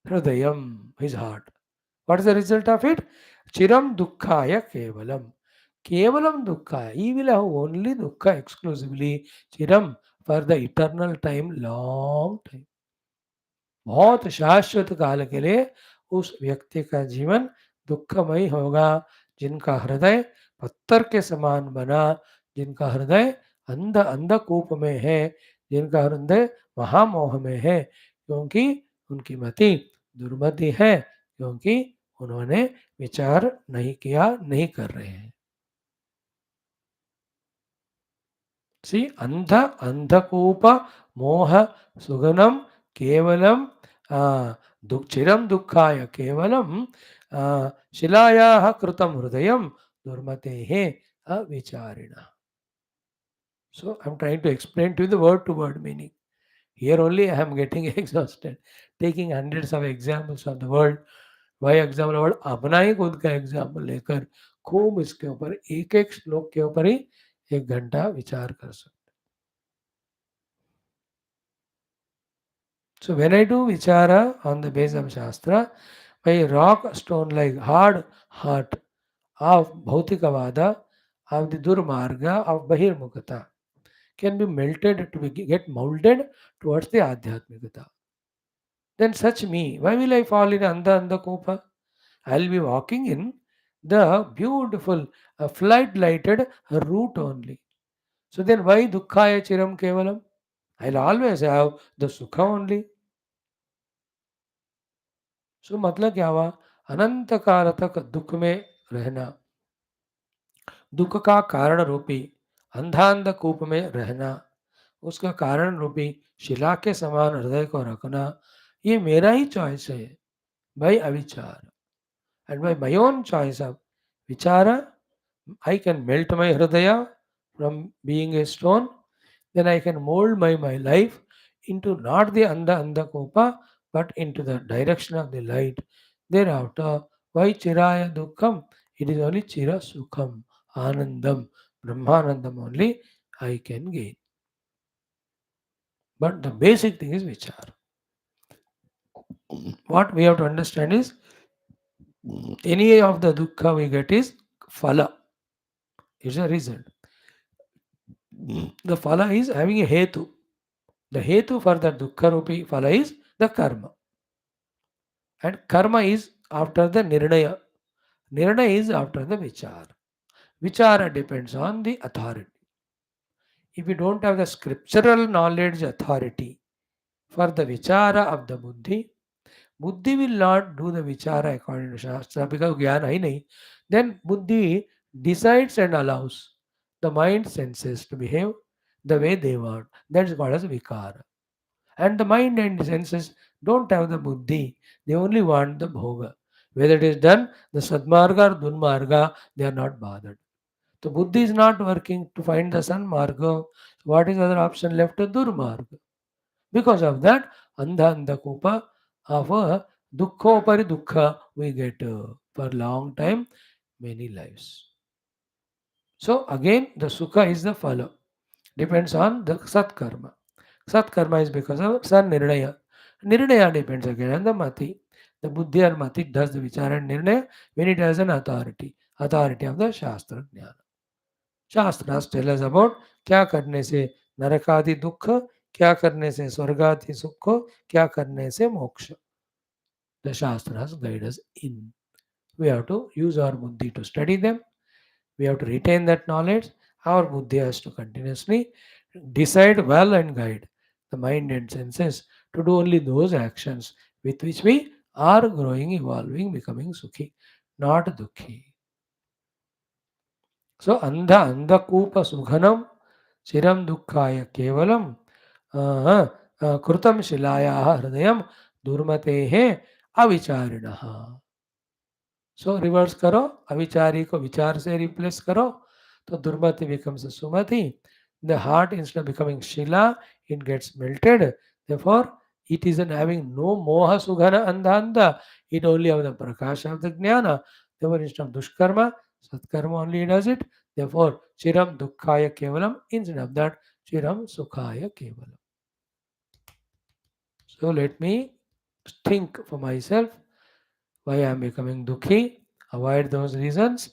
hridayam, his heart. What is the result of it? Chiram dukkhaya kevalam. Kevalam dukkha. He will have only dukkha exclusively. Chiram, for the eternal time, long time. बहुत शाश्वत काल के लिए उस व्यक्ति का जीवन दुखमय होगा जिनका हृदय पत्थर के समान बना, जिनका हृदय अंधकूप में है, जिनका हृदय महामोह में है, क्योंकि उनकी मति दुर्मति है, क्योंकि उन्होंने विचार नहीं किया, नहीं कर रहे हैं. सी अंधकूप मोह सुगनम केवलम चिरम दुःखाय केवलम शिलायाः कृतं हृदयम दुर्मतेः अविचारिणः. So I am trying to explain to you the word to word meaning. Here only I am getting exhausted, taking hundreds of examples of the world. वही एग्जाम्पल वर्ड अपना ही खुद का एग्जाम्पल लेकर खूब इसके ऊपर एक एक श्लोक के ऊपर ही 1 घंटा विचार कर सकते. So when I do vichara on the base of Shastra, my rock stone like hard heart of Bhautikavada, of the Durmarga, of Bahirmukata, can be melted to get molded towards the Adhyatmikata. Then such me, why will I fall in Andha Kopa? I will be walking in the beautiful, flight lighted route only. So then why Dukkhaya Chiram Kevalam? I'll always have the Sukha only. सो मतलब क्या हुआ? अनंत काल तक दुख में रहना, दुख का कारण रूपी अंधांध कूप में रहना, उसका कारण रूपी शिला के समान हृदय को रखना, ये मेरा ही चॉइस है बाय अविचार. And by my own choice of विचार आई कैन मेल्ट माय हृदय from being a stone. then I can mold my life into not the andha kopa, but into the direction of the light. Thereafter, why chiraya dukkham? It is only chira sukham, anandam, brahmanandam only I can gain. But the basic thing is vichar. What we have to understand is any of the dukkha we get is phala. It's a result. The phala is having a hetu. The hetu for the dukkha rupi phala is the karma. And karma is after the nirnaya. Nirnaya is after the vichara. Vichara depends on the authority. If you don't have the scriptural knowledge authority for the vichara of the buddhi, buddhi will not do the vichara according to Shastra because jnana hai nahi. Then buddhi decides and allows. the mind senses to behave the way they want. That is called as vikara. And the mind and senses don't have the buddhi, they only want the bhoga. Whether it is done, the sadmarga or dunmarga, they are not bothered. The buddhi is not working to find the sanmarga. What is the other option left? Durmarga. Because of that, andha andha kupa of dukkha pari dukkha we get for long time, many lives. So again, the sukha is the follow. Depends on the sat karma. Sat karma is because of san nirnaya. Nirnaya depends again on the mati. The buddhi or mati does the vichara and nirnaya when it has an authority. Authority of the shastra jnana. Shastras tell us about क्या करने से नरकादि दुख, क्या करने से स्वर्गादि सुख, क्या करने से मोक्ष. The Shastras guide us in. We have to use our buddhi to study them. We have to retain that knowledge. Our buddhi has to continuously decide well and guide the mind and senses to do only those actions with which we are growing, evolving, becoming sukhi, not dukhi. So, andhakupa sughanam chiram dukkhaya kevalam कृतं शिलायाः हृदयं दुर्मतेः अविचारिणः. सो reverse करो, अविचारी को विचार से replace करो, तो दुर्मति becomes sumati. The heart, instead of becoming shila, it gets melted. Therefore, it isn't having no moha sughana andha. It only have the prakasha of the jnana. Therefore, instead of dushkarma, satkarma only does it. Therefore, chiram dukkhaya kevalam. Instead of that, chiram sukhaya kevalam. So let me think for myself why I am becoming dukhi, avoid those reasons.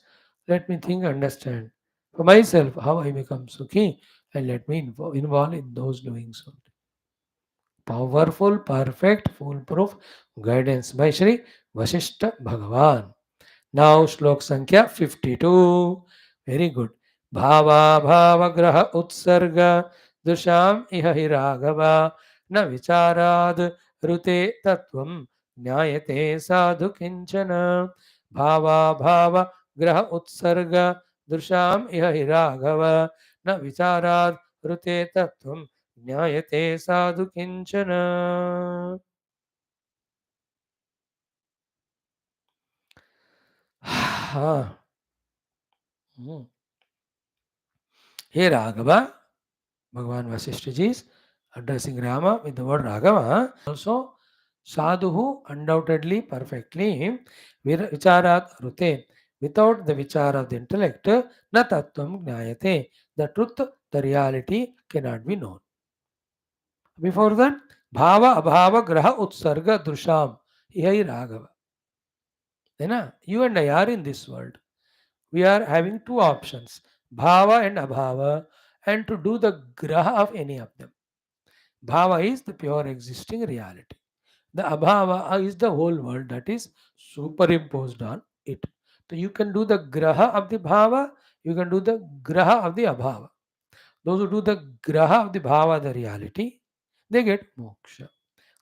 Let me think, understand for myself how I become sukhi, and let me involve in those doings only. Powerful, perfect, foolproof guidance by Shri Vaashishtha Bhagavan. Now Shlok Sankhya 52. Very good. Bhava bhava graha utsarga dusham iha hi raghava na vicharad rute tattvam nyayate sadhu kinchana. Bhava bhava graha utsarga dusham iha hi raghava na vicharad rute tattvam nyayate sadhu kinchana. Hmm. Hey Raghava, Bhagavan Vaashishthaji is addressing Rama with the word Raghava. Also, Sadhuhu undoubtedly, perfectly, Vicharat Rute, without the Vichara of the intellect, na Tattvam Gnayate. The truth, the reality cannot be known. Before that, Bhava Abhava Graha Utsarga Drusham. Here Raghava. Then, you and I are in this world. We are having two options, bhava and abhava, and to do the graha of any of them. Bhava is the pure existing reality. The abhava is the whole world that is superimposed on it. So you can do the graha of the bhava, you can do the graha of the abhava. Those who do the graha of the bhava, the reality, they get moksha.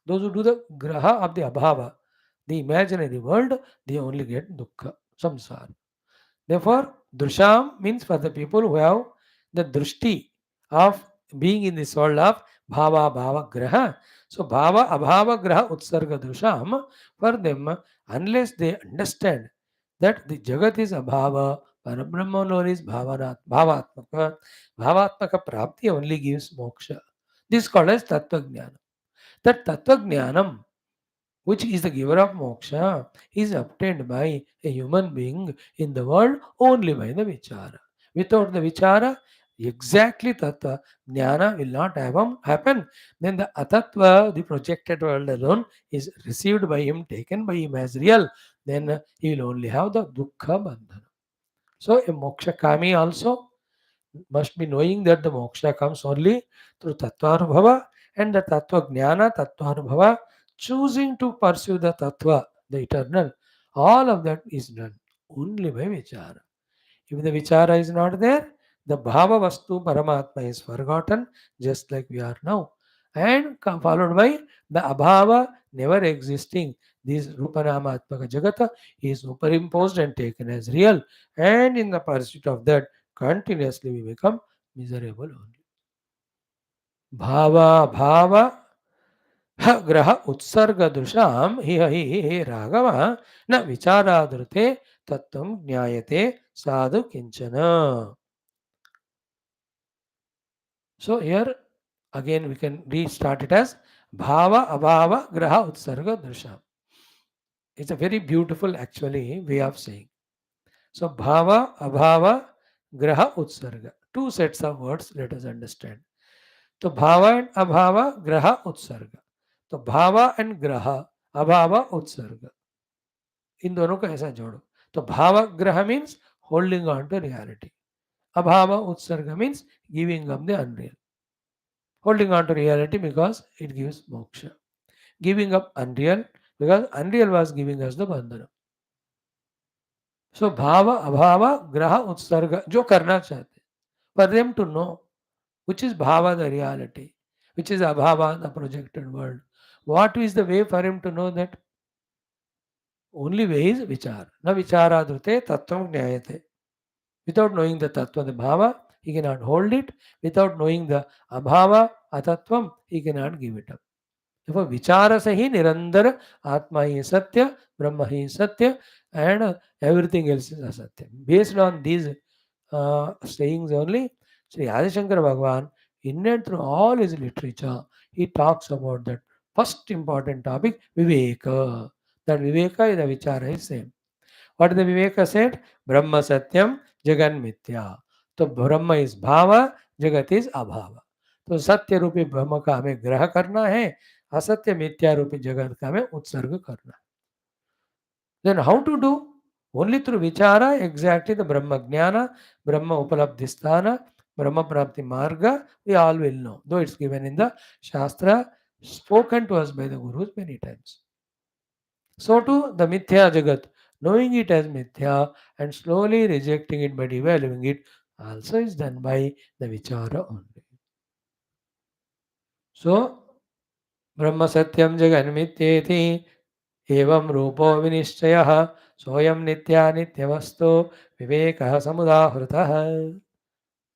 Those who do the graha of the abhava, the imaginary world, they only get dukkha, samsara. Therefore, drusham means for the people who have the drushti of being in this world of bhava bhava graha. So, bhava abhava graha utsarga drusham, for them, unless they understand that the jagat is abhava, parabrahman is bhavatmaka, bhavatmaka prapti only gives moksha. This is called as tattva jnana. That tattva jnanam, which is the giver of moksha, is obtained by a human being in the world only by the vichara. Without the vichara, exactly tattva jnana will not happen. Then the atattva, the projected world alone, is received by him, taken by him as real. Then he will only have the dukkha bandhana. So a moksha kami also must be knowing that the moksha comes only through tattva and the tattva jnana, tattva choosing to pursue the tattva, the eternal. All of that is done only by vichara. If the vichara is not there, the bhava vastu paramatma is forgotten, just like we are now. And followed by the abhava never existing. This rupanama atmaka jagata is superimposed and taken as real. And in the pursuit of that, continuously we become miserable only. Bhava bhava ग्रह उत्सर्ग दृशाम हि हे राघव न विचारादृते तत्व ज्ञायते साधु किंचन. So here again we can restart it as bhava abhava graha utsarga drisham. It's a very beautiful actually way of saying. So bhava abhava graha utsarga. Two sets of words, let us understand. तो भावा and अभाव ग्रह उत्सर्ग. तो भावा and ग्रह अभाव उत्सर्ग, इन दोनों को ऐसा जोड़ो. तो भाव ग्रह means holding on to reality. अभाव उत्सर्ग means giving up the unreal. Holding on to reality because it gives moksha. Giving up unreal because unreal was giving us the bandhana. So bhava abhava graha utsarga, जो करना चाहते, for them to know which is bhava, the reality, which is abhava, the projected world. What is the way for him to know that? Only way is vichara. Na vichara dhrute tattvam jnayate. Without knowing the tattva, the bhava, he cannot hold it. Without knowing the abhava, atattvam, he cannot give it up. Therefore, vichara se hi nirandar atma hi satya, brahma hi satya, and everything else is asatya. Based on these sayings only, Sri Adi Shankara Bhagavan, in and through all his literature, he talks about that first important topic, Viveka. That Viveka is the Vichara is same. What the Viveka said? Brahma Satyam, Jagan Mithya. So Brahma is Bhava, Jagat is Abhava. तो सत्य रूपी ब्रह्म का हमें ग्रह करना है, असत्य मिथ्या रूपी जगत का हमें उत्सर्ग करना है. Then how to do? Only through vichara, exactly the Brahma Jnana, Brahma Upalabdhisthana, Brahma Prapti Marga, we all will know. Though it's given in the Shastra, spoken to us by the Gurus many times. So too the Mithya Jagat, knowing it as Mithya and slowly rejecting it by devaluing it, also is done by the Vichara only. So, Brahma Satyam Jagan Mityeti एवं रूपो विनिश्चयः सोयं नित्यानित्यवस्तु विवेकः समुदाहृतः.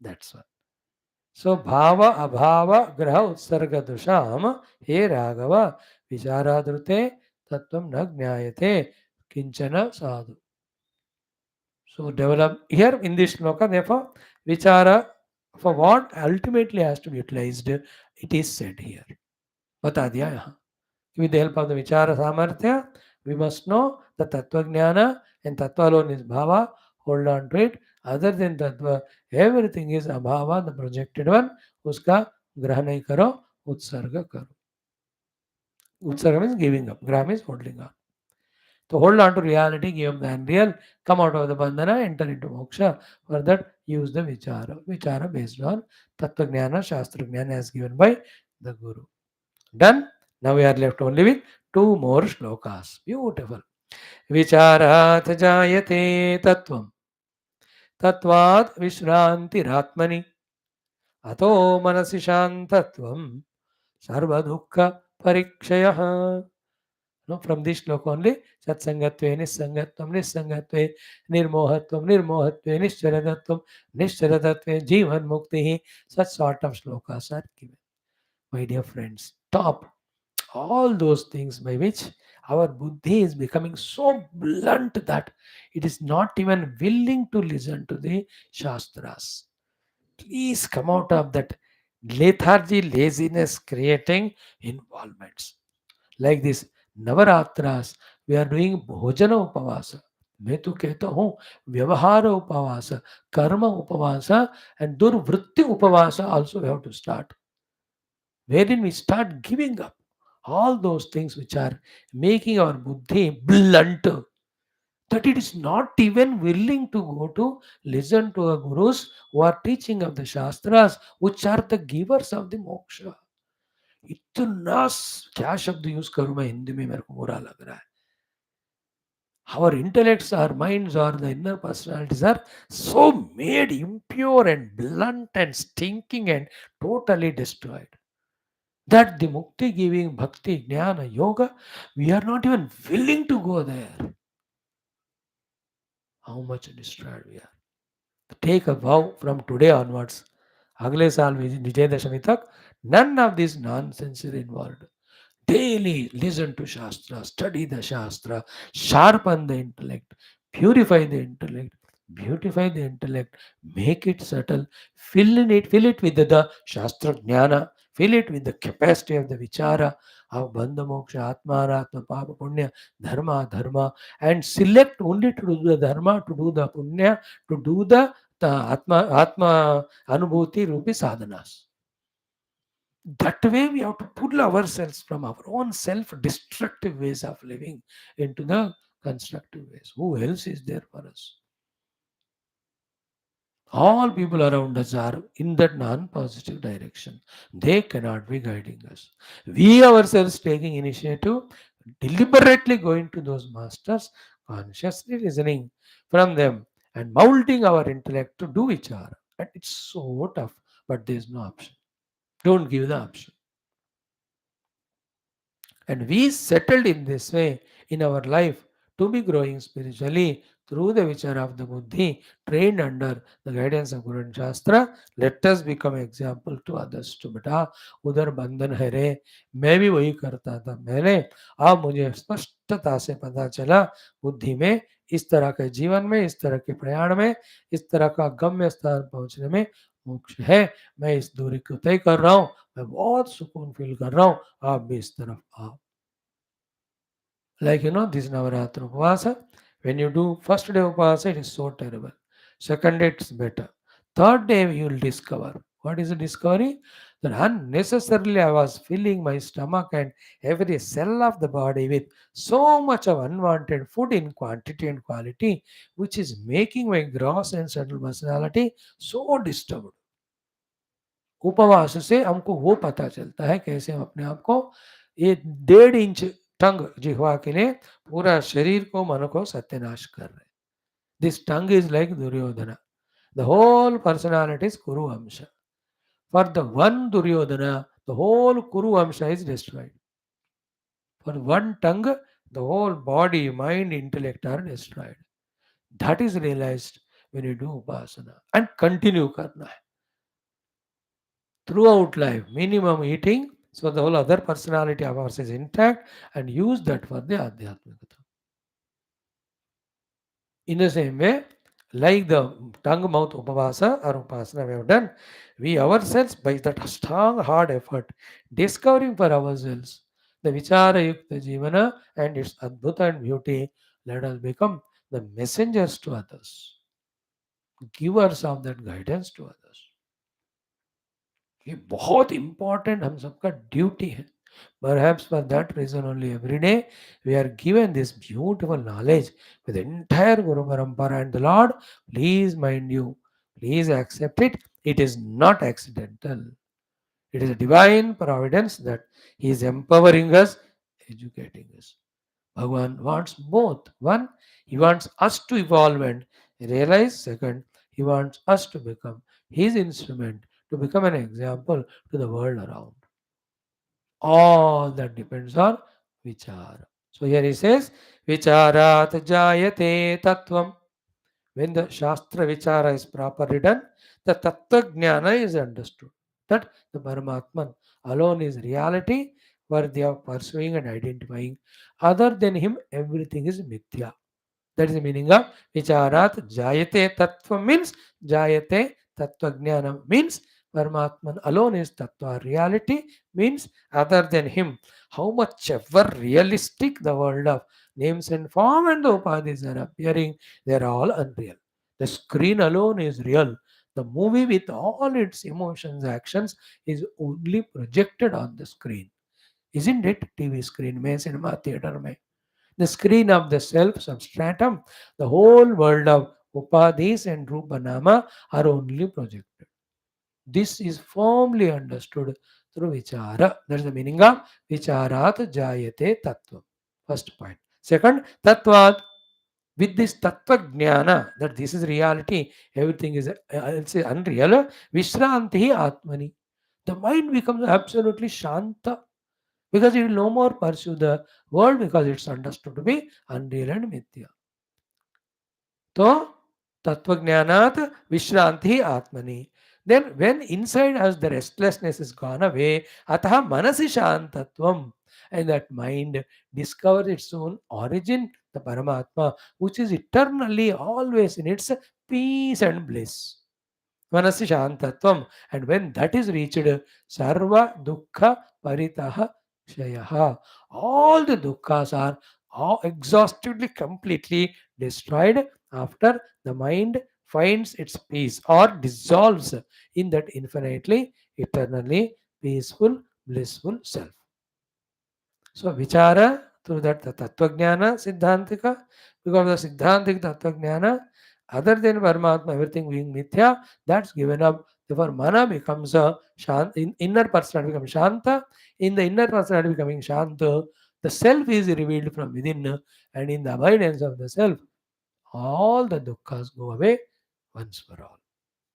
That's one. So भाव अभाव ग्रह उत्सर्ग दुषाम हे राघव विचारादृते तत्वं न ज्ञायते किंचन साधु. So develop here in this shloka, therefore vichara for what ultimately has to be utilized, it is said here. बता दिया यहाँ. With the help of the Vichara Samarthya, we must know the Tattva Jnana, and Tattva alone is Bhava, hold on to it. Other than Tattva, everything is Abhava, the projected one, uska graha nahi karo, utsarga karo. Utsarga means giving up, graha means holding on. To hold on to reality, give up the unreal, come out of the bandhana, enter into moksha. For that, use the Vichara. Vichara based on Tattva Jnana, Shastra Jnana as given by the Guru. Done? Now we are left only with two more shlokas. Beautiful. Vicharat jayate tattvam tattvat vishrantiratmani ato manasi shantatvam sarva dukkha parikshayah. No, from this shloka only satsangatve nissangatvam nissangatve nirmohatvam nirmohatve nishcharadatvam nishcharadatve jivan mukti. Such sort of shlokas are given. My dear friends, stop all those things by which our buddhi is becoming so blunt that it is not even willing to listen to the shastras. Please come out of that lethargy, laziness, creating involvements. Like this Navaratras, we are doing Bhojana Upavasa. मैं तो कहता हूँ व्यवहार उपवास, कर्म उपवास, and durvritti upavasa also we have to start, wherein we start giving up all those things which are making our buddhi blunt, that it is not even willing to go to listen to a gurus who are teaching of the shastras, which are the givers of the moksha. इतना क्या शब्द use करूं मैं हिंदी में, मेरे को बुरा लग रहा है. Our intellects, our minds, or the inner personalities are so made impure and blunt and stinking and totally destroyed that the mukti giving bhakti, jnana, yoga, we are not even willing to go there. How much destroyed we are. Take a vow from today onwards. अगले साल विजयदशमी तक none of this nonsense is involved. Daily listen to Shastra, study the Shastra, sharpen the intellect, purify the intellect, beautify the intellect, make it subtle, fill it with the Shastra Jnana, fill it with the capacity of the Vichara, of Bandha Moksha, Atma, Atma, Papa, Punya, Dharma, and select only to do the Dharma, to do the Punya, to do the Atma Anubhuti Rupi sadhanas. That way we have to pull ourselves from our own self-destructive ways of living into the constructive ways. Who else is there for us? All people around us are in that non-positive direction. They cannot be guiding us. We ourselves taking initiative, deliberately going to those masters, consciously listening from them and molding our intellect to do vichara. And it's so tough, but there's no option. Don't give the option. And we settled in this way in our life to be growing spiritually through the vichara of the buddhi, trained under the guidance of Guru and Shastra. Let us become example to others to beta उधर बंधन है रे मैं भी वही करता था मैंने अब मुझे स्पष्टता से पता चला बुद्धि में इस तरह के जीवन में इस तरह के प्रयाण में इस तरह का गम्य स्थान पहुंचने में मोक्ष है मैं इस दूरी को तय कर रहा हूँ मैं बहुत सुकून फील कर रहा हूँ आप भी इस तरफ आओ like this Navaratra Upavasa. When you do first day Upavasa, it is so terrible. Second day, it's better. Third day, you will discover. What is the discovery? That unnecessarily I was filling my stomach and every cell of the body with so much of unwanted food in quantity and quality, which is making my gross and subtle personality so disturbed. उपवास से हमको वो पता चलता है कैसे हम अपने आप को ये 1.5 इंच टंग जिह्वा के लिए पूरा शरीर को मन को सत्यानाश कर रहे. This tongue is like Duryodhana. The whole personality is Kuru अंश. For the one Duryodhana the whole Kuru अंश is destroyed. For one tongue the whole body mind intellect are destroyed. That is realised when you do उपासना and continue करना है throughout life, minimum eating, so the whole other personality of ours is intact, and use that for the Adhyatmikata. In the same way, like the tongue mouth upavasa or upasana we have done, we ourselves, by that strong, hard effort, discovering for ourselves the Vichara Yukta Jivana and its Adbhuta and beauty, let us become the messengers to others, givers of that guidance to others. ये बहुत important हम सबका duty है. Perhaps for that reason only every day we are given this beautiful knowledge with the entire Guru Parampara and the Lord. Please mind you, please accept it. It is not accidental. It is a divine providence that He is empowering us, educating us. Bhagavan wants both. One, He wants us to evolve and realize. Second, He wants us to become His instrument, to become an example to the world around. All that depends on vichara. So here he says, Vicharat jayate tattvam. When the Shastra Vichara is properly done, the Tattva Jnana is understood. That the Paramatman alone is reality worthy of pursuing and identifying. Other than him, everything is mithya. That is the meaning of Vicharat Jayate Tattva means Jayate Tattva Jnana means Paramatman alone is Tattva. Reality means other than him. How much ever realistic the world of names and form and the upadhis are appearing, they are all unreal. The screen alone is real. The movie with all its emotions, actions is only projected on the screen. Isn't it? TV screen में cinema theater में. The screen of the self substratum, the whole world of upadhis and rupanama are only projected. This is firmly understood through vichara. That is the meaning of vicharat jayate tattva. First point. Second, tattvad. With this tattva jnana, that this is reality, everything is I'll say unreal, vishranti atmani. The mind becomes absolutely shanta because it will no more pursue the world because it's understood to be unreal and mithya. So, Tattvajnanat Vishranti Atmani. Then when inside us the restlessness is gone away, Ataha Manasi Shantatvam, and that mind discovers its own origin, the Paramatma, which is eternally always in its peace and bliss. Manasi Shantatvam. And when that is reached, Sarva Dukkha Paritaha Shayaha. All the dukkhas are all exhaustively, completely destroyed after the mind finds its peace or dissolves in that infinitely, eternally peaceful, blissful self. So vichara through that the Tattvajnana Siddhantika, because the Siddhantika Tattvajnana, other than Paramatma, everything being Mithya, that's given up. Therefore, Mana becomes a inner personality becomes Shanta. In the inner personality becoming Shanta, the self is revealed from within, and in the avoidance of the self, all the dukkhas go away once for all.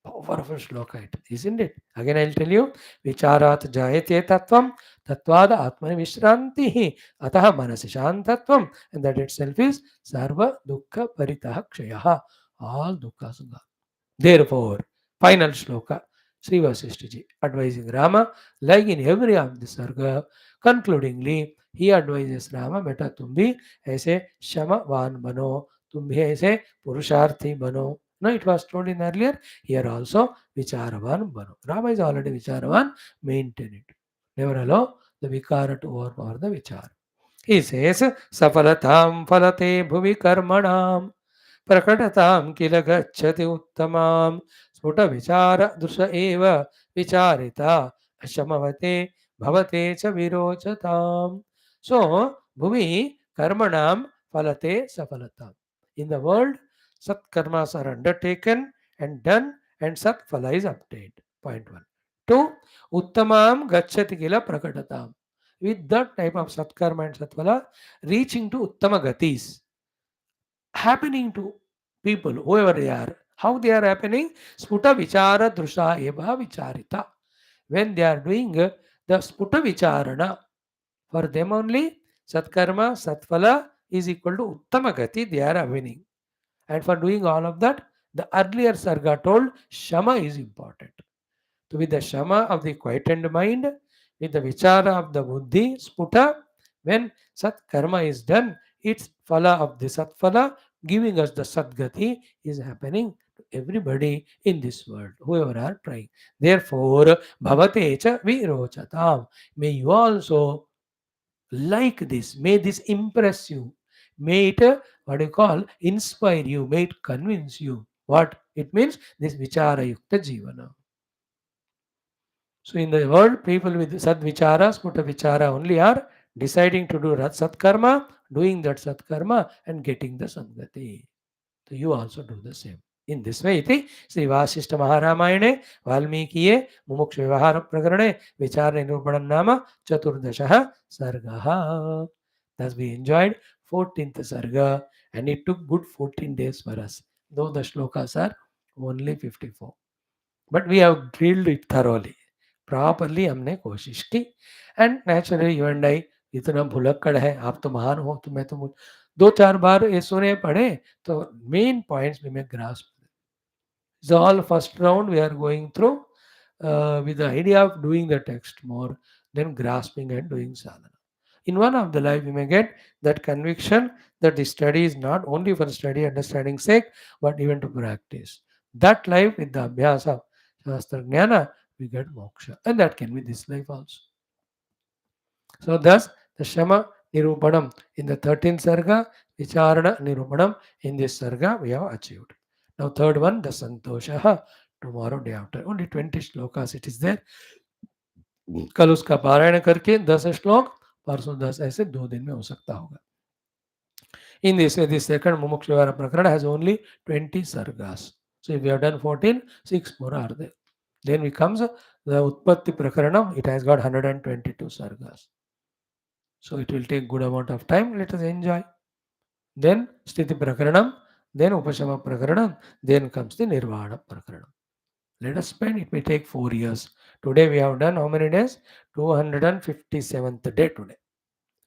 Powerful shloka it, isn't it? Again, I'll tell you. Vicharat jayate tattvam tattvada atmani vishrantihi ataha manasi shantatvam. And that itself is sarva dukkha paritaha kshayaha. All dukkha sangha. Therefore, final shloka, Sri Vaashishthaji advising Rama, like in every of the sarga, concludingly, he advises Rama, beta tum bhi aise shamavan bano, tum bhi aise purusharthi bano. No, it was told in earlier, here also vicharavan bano. Rama is already vicharavan, maintain it. Never allow the vikara to overpower the vichara. He says, safalatam falate bhuvi karmanam. प्रकटतां किल गच्छति उत्तमां स्फुटविचारदृश एव विचारिता अशमवते भवते च विरोचताम्. So, bhuvi karmanam falate safalatam. In the world, sat karmas are undertaken and done, and sat phala is obtained. Point 1. 2. Uttamam gacchati kila prakatatam. With that type of satkarma and satphala, reaching to uttama gatis happening to people, whoever they are. How they are happening? Sputa vichara drusha eva vicharita. When they are doing the sputa vicharana, for them only satkarma, satphala is equal to uttama gati, they are winning. And for doing all of that, the earlier sarga told shama is important. So with the shama of the quietened mind, with the vichara of the buddhi, sputa, when sat karma is done, its phala of the sat phala, giving us the sadgati, is happening to everybody in this world, whoever are trying. Therefore, bhavate cha virochatam. May you also like this. May this impress you. May it, what you call, inspire you. May it convince you. What it means? This vichara yukta jivana. So in the world, people with sad vichara, sputa vichara only are deciding to do satkarma, doing that satkarma and getting the sangati. So you also do the same. In this way, iti Sri Vaashishtha Maharamayane Valmikiye Mumukshu Vyavahara Prakarane Vichara Nirupanam Nama Chaturdashaha Sargaha. Thus we enjoyed 14th Sarga, and it took good 14 days for us, though the shlokas are only 54. But we have drilled it thoroughly. Properly हमने कोशिश की and naturally you and I इतना भुलक्कड़ है आप तो महान हो तो मैं तो दो चार बार ये सुने पढ़े तो मेन पॉइंट्स भी मैं grasp so all first round we are going through with the idea of doing the text more than grasping and doing sadhana. In one of the life we may get that conviction that the study is not only for study understanding sake but even to practice. That life with the abhyasa of shastra jnana we get moksha, and that can be this life also. So thus the Shama Nirupanam in the 13th Sarga, Vicharana Nirupanam in this Sarga we have achieved. Now third one, the Santosha, tomorrow day after. Only 20 shlokas it is there. कल उसका पारायण करके 10 श्लोक, परसों 10, ऐसे 2 दिन में हो सकता होगा. In this way, the second Mumukshu Vyavahara Prakarana has only 20 sargas. So if we have done 14, 6 more are there. Then becomes the Utpatti Prakaranam, it has got 122 sargas. So it will take good amount of time. Let us enjoy. Then Sthiti Prakaranam, then Upashama Prakaranam, then comes the Nirvana Prakaranam. Let us spend, it may take 4 years. Today we have done how many days? 257th day today,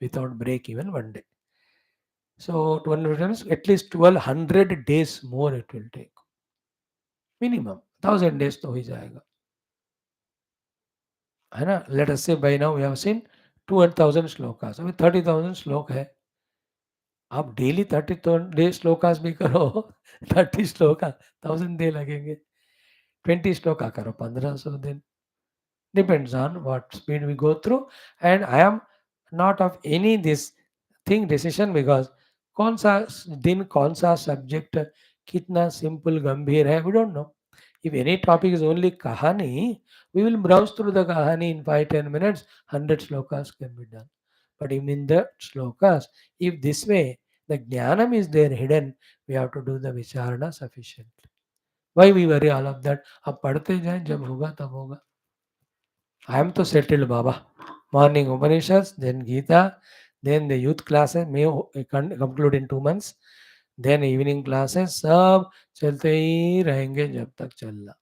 without break even one day. So 200 times, at least 1200 days more it will take. Minimum 1000 days तो हो ही जाएगा, है ना. Let us say by now we have seen 2000 श्लोकास, अभी 30,000 श्लोक है. आप डेली 30 डे श्लोकास भी करो 30 श्लोका 1000 डे लगेंगे. 20 श्लोका करो 1500 दिन. Depends on what speed we go through. And I am not of any this thing decision because कौन सा दिन कौन सा सब्जेक्ट कितना सिंपल गंभीर है, we don't know. If any topic is only kahani, we will browse through the kahani in 5-10 minutes. 100 shlokas can be done. But even in the shlokas, if this way the jnanam is there hidden, we have to do the vicharana sufficiently. Why we worry all of that? अब पढ़ते जाएं, जब होगा तब होगा. I am to settled Baba. Morning Upanishads, then Gita, then the youth classes may conclude in 2 months. Then evening classes, सब चलते ही रहेंगे जब तक चलना.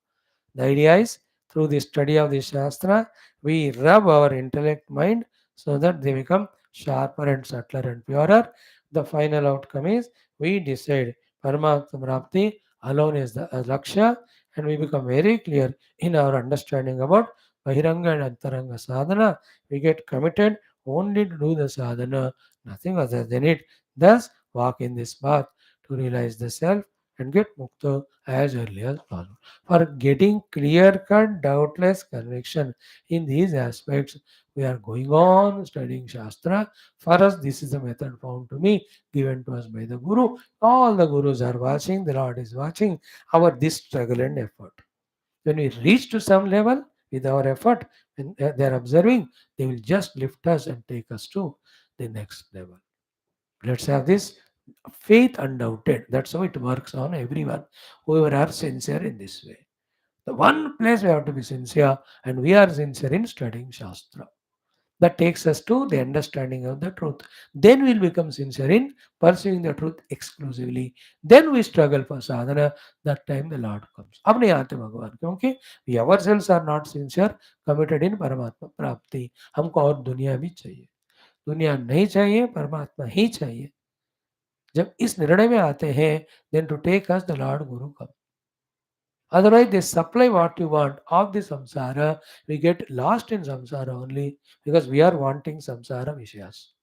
The idea is through the study of the Shastra, we rub our intellect mind so that they become sharper and subtler and purer. The final outcome is we decide Paramatma Prapti alone is the Lakshya, and we become very clear in our understanding about Bahiranga and Antaranga sadhana. We get committed only to do the sadhana, nothing other than it. Thus, walk in this path to realize the self and get mukta as early as possible. For getting clear cut, doubtless conviction in these aspects, we are going on studying Shastra. For us, this is the method found to me, given to us by the Guru. All the Gurus are watching, the Lord is watching our this struggle and effort. When we reach to some level with our effort, when they are observing, they will just lift us and take us to the next level. Let's have this faith undoubted. That's how it works on everyone, whoever are sincere in this way. The one place we have to be sincere, and we are sincere in studying Shastra. That takes us to the understanding of the truth. Then we'll become sincere in pursuing the truth exclusively. Then we struggle for sadhana. That time the Lord comes. अब नहीं आते भगवान, क्योंकि we ourselves are not sincere, committed in परमात्मा प्राप्ति. हमको और दुनिया भी चाहिए. दुनिया नहीं चाहिए, परमात्मा ही चाहिए. जब इस निर्णय में आते हैं, then to take us the Lord Guru comes. Otherwise, they supply what you want of the samsara. We get lost in samsara only because we are wanting samsara vishayas.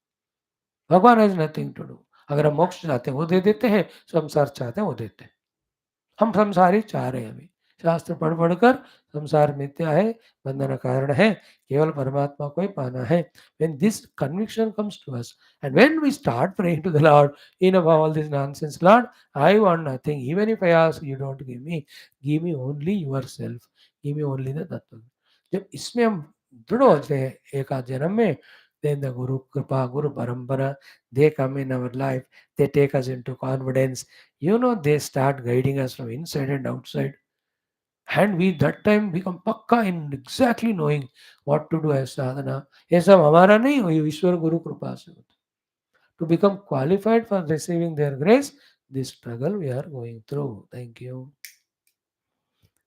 भगवान हैज नथिंग टू डू. अगर हम मोक्ष चाहते हैं वो दे देते हैं, संसार चाहते हैं वो देते हैं. हम संसारी चाह रहे हैं. अभी शास्त्र पढ़ पढ़कर संसार मिथ्या है, बंधन कारण है, केवल परमात्मा को ही पाना है. When this conviction comes to us and when we start praying to the Lord, enough of all this nonsense, Lord, I want nothing. Even if I ask, you don't give me only yourself, give me only the tattva. जब इसमें हम दृढ़ होते हैं एक आध जन्म में, then the Guru Kripa, Guru Parampara, they come in our life, they take us into confidence. They start guiding us from inside and outside. And we that time become pakka in exactly knowing what to do as sadhana. ये सब हमारा नहीं हुई, ईश्वर गुरु कृपा से होता. To become qualified for receiving their grace, this struggle we are going through. Thank you.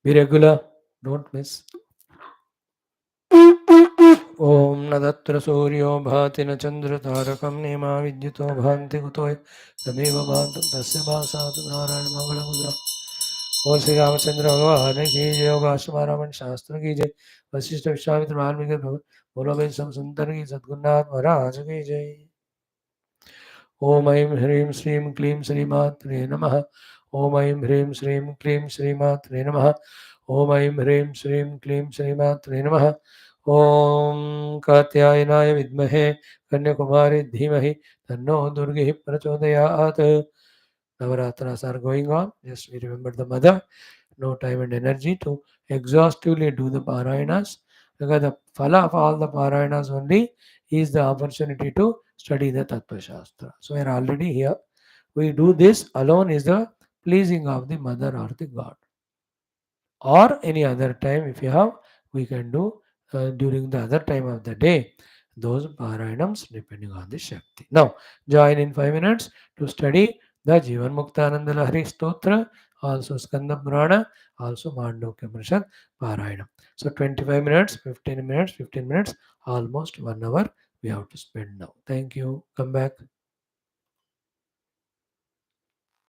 Be regular, don't miss. ओम न तत्र सूर्यो भाति न चन्द्रतारकं नेमा विद्युतो भान्ति कुतो तमेव भान्तं तस्य भासातु नारायण मंगलमुद्रा. बोल श्री रामचंद्र भगवान की जय. भाष्यमारामण शास्त्र की जय. वशिष्ठ विश्वामित्र वाल्मीकि बोलो भाई सब सुंदर की सद्गुरुनाथ महाराज की जय. ओम ऐं ह्रीं श्रीं क्लीं श्रीमात्रे नमः. ओम ऐं ह्रीं श्रीं क्लीं श्रीमात्रे नमः. ओम ऐं ह्रीं श्रीं क्लीं श्रीमात्रे नमः. ओम कात्यायनाय विद्महे कन्याकुमारी धीमहि तन्नो दुर्गे प्रचोदयात्. Navaratras are going on. Just we remember the mother. No time and energy to exhaustively do the parayanas, because the phala of all the parayanas only is the opportunity to study the Tattva Shastra. So we are already here. We do this alone is the pleasing of the mother or the God. Or any other time if you have, we can do during the other time of the day those parayanams depending on the Shakti. Now join in 5 minutes to study the Jivan Muktananda Lahari Stotra, also Skanda Purana, also Mandukya Prashad Parayana. So 25 minutes, 15 minutes, 15 minutes, almost 1 hour we have to spend now. Thank you. Come back.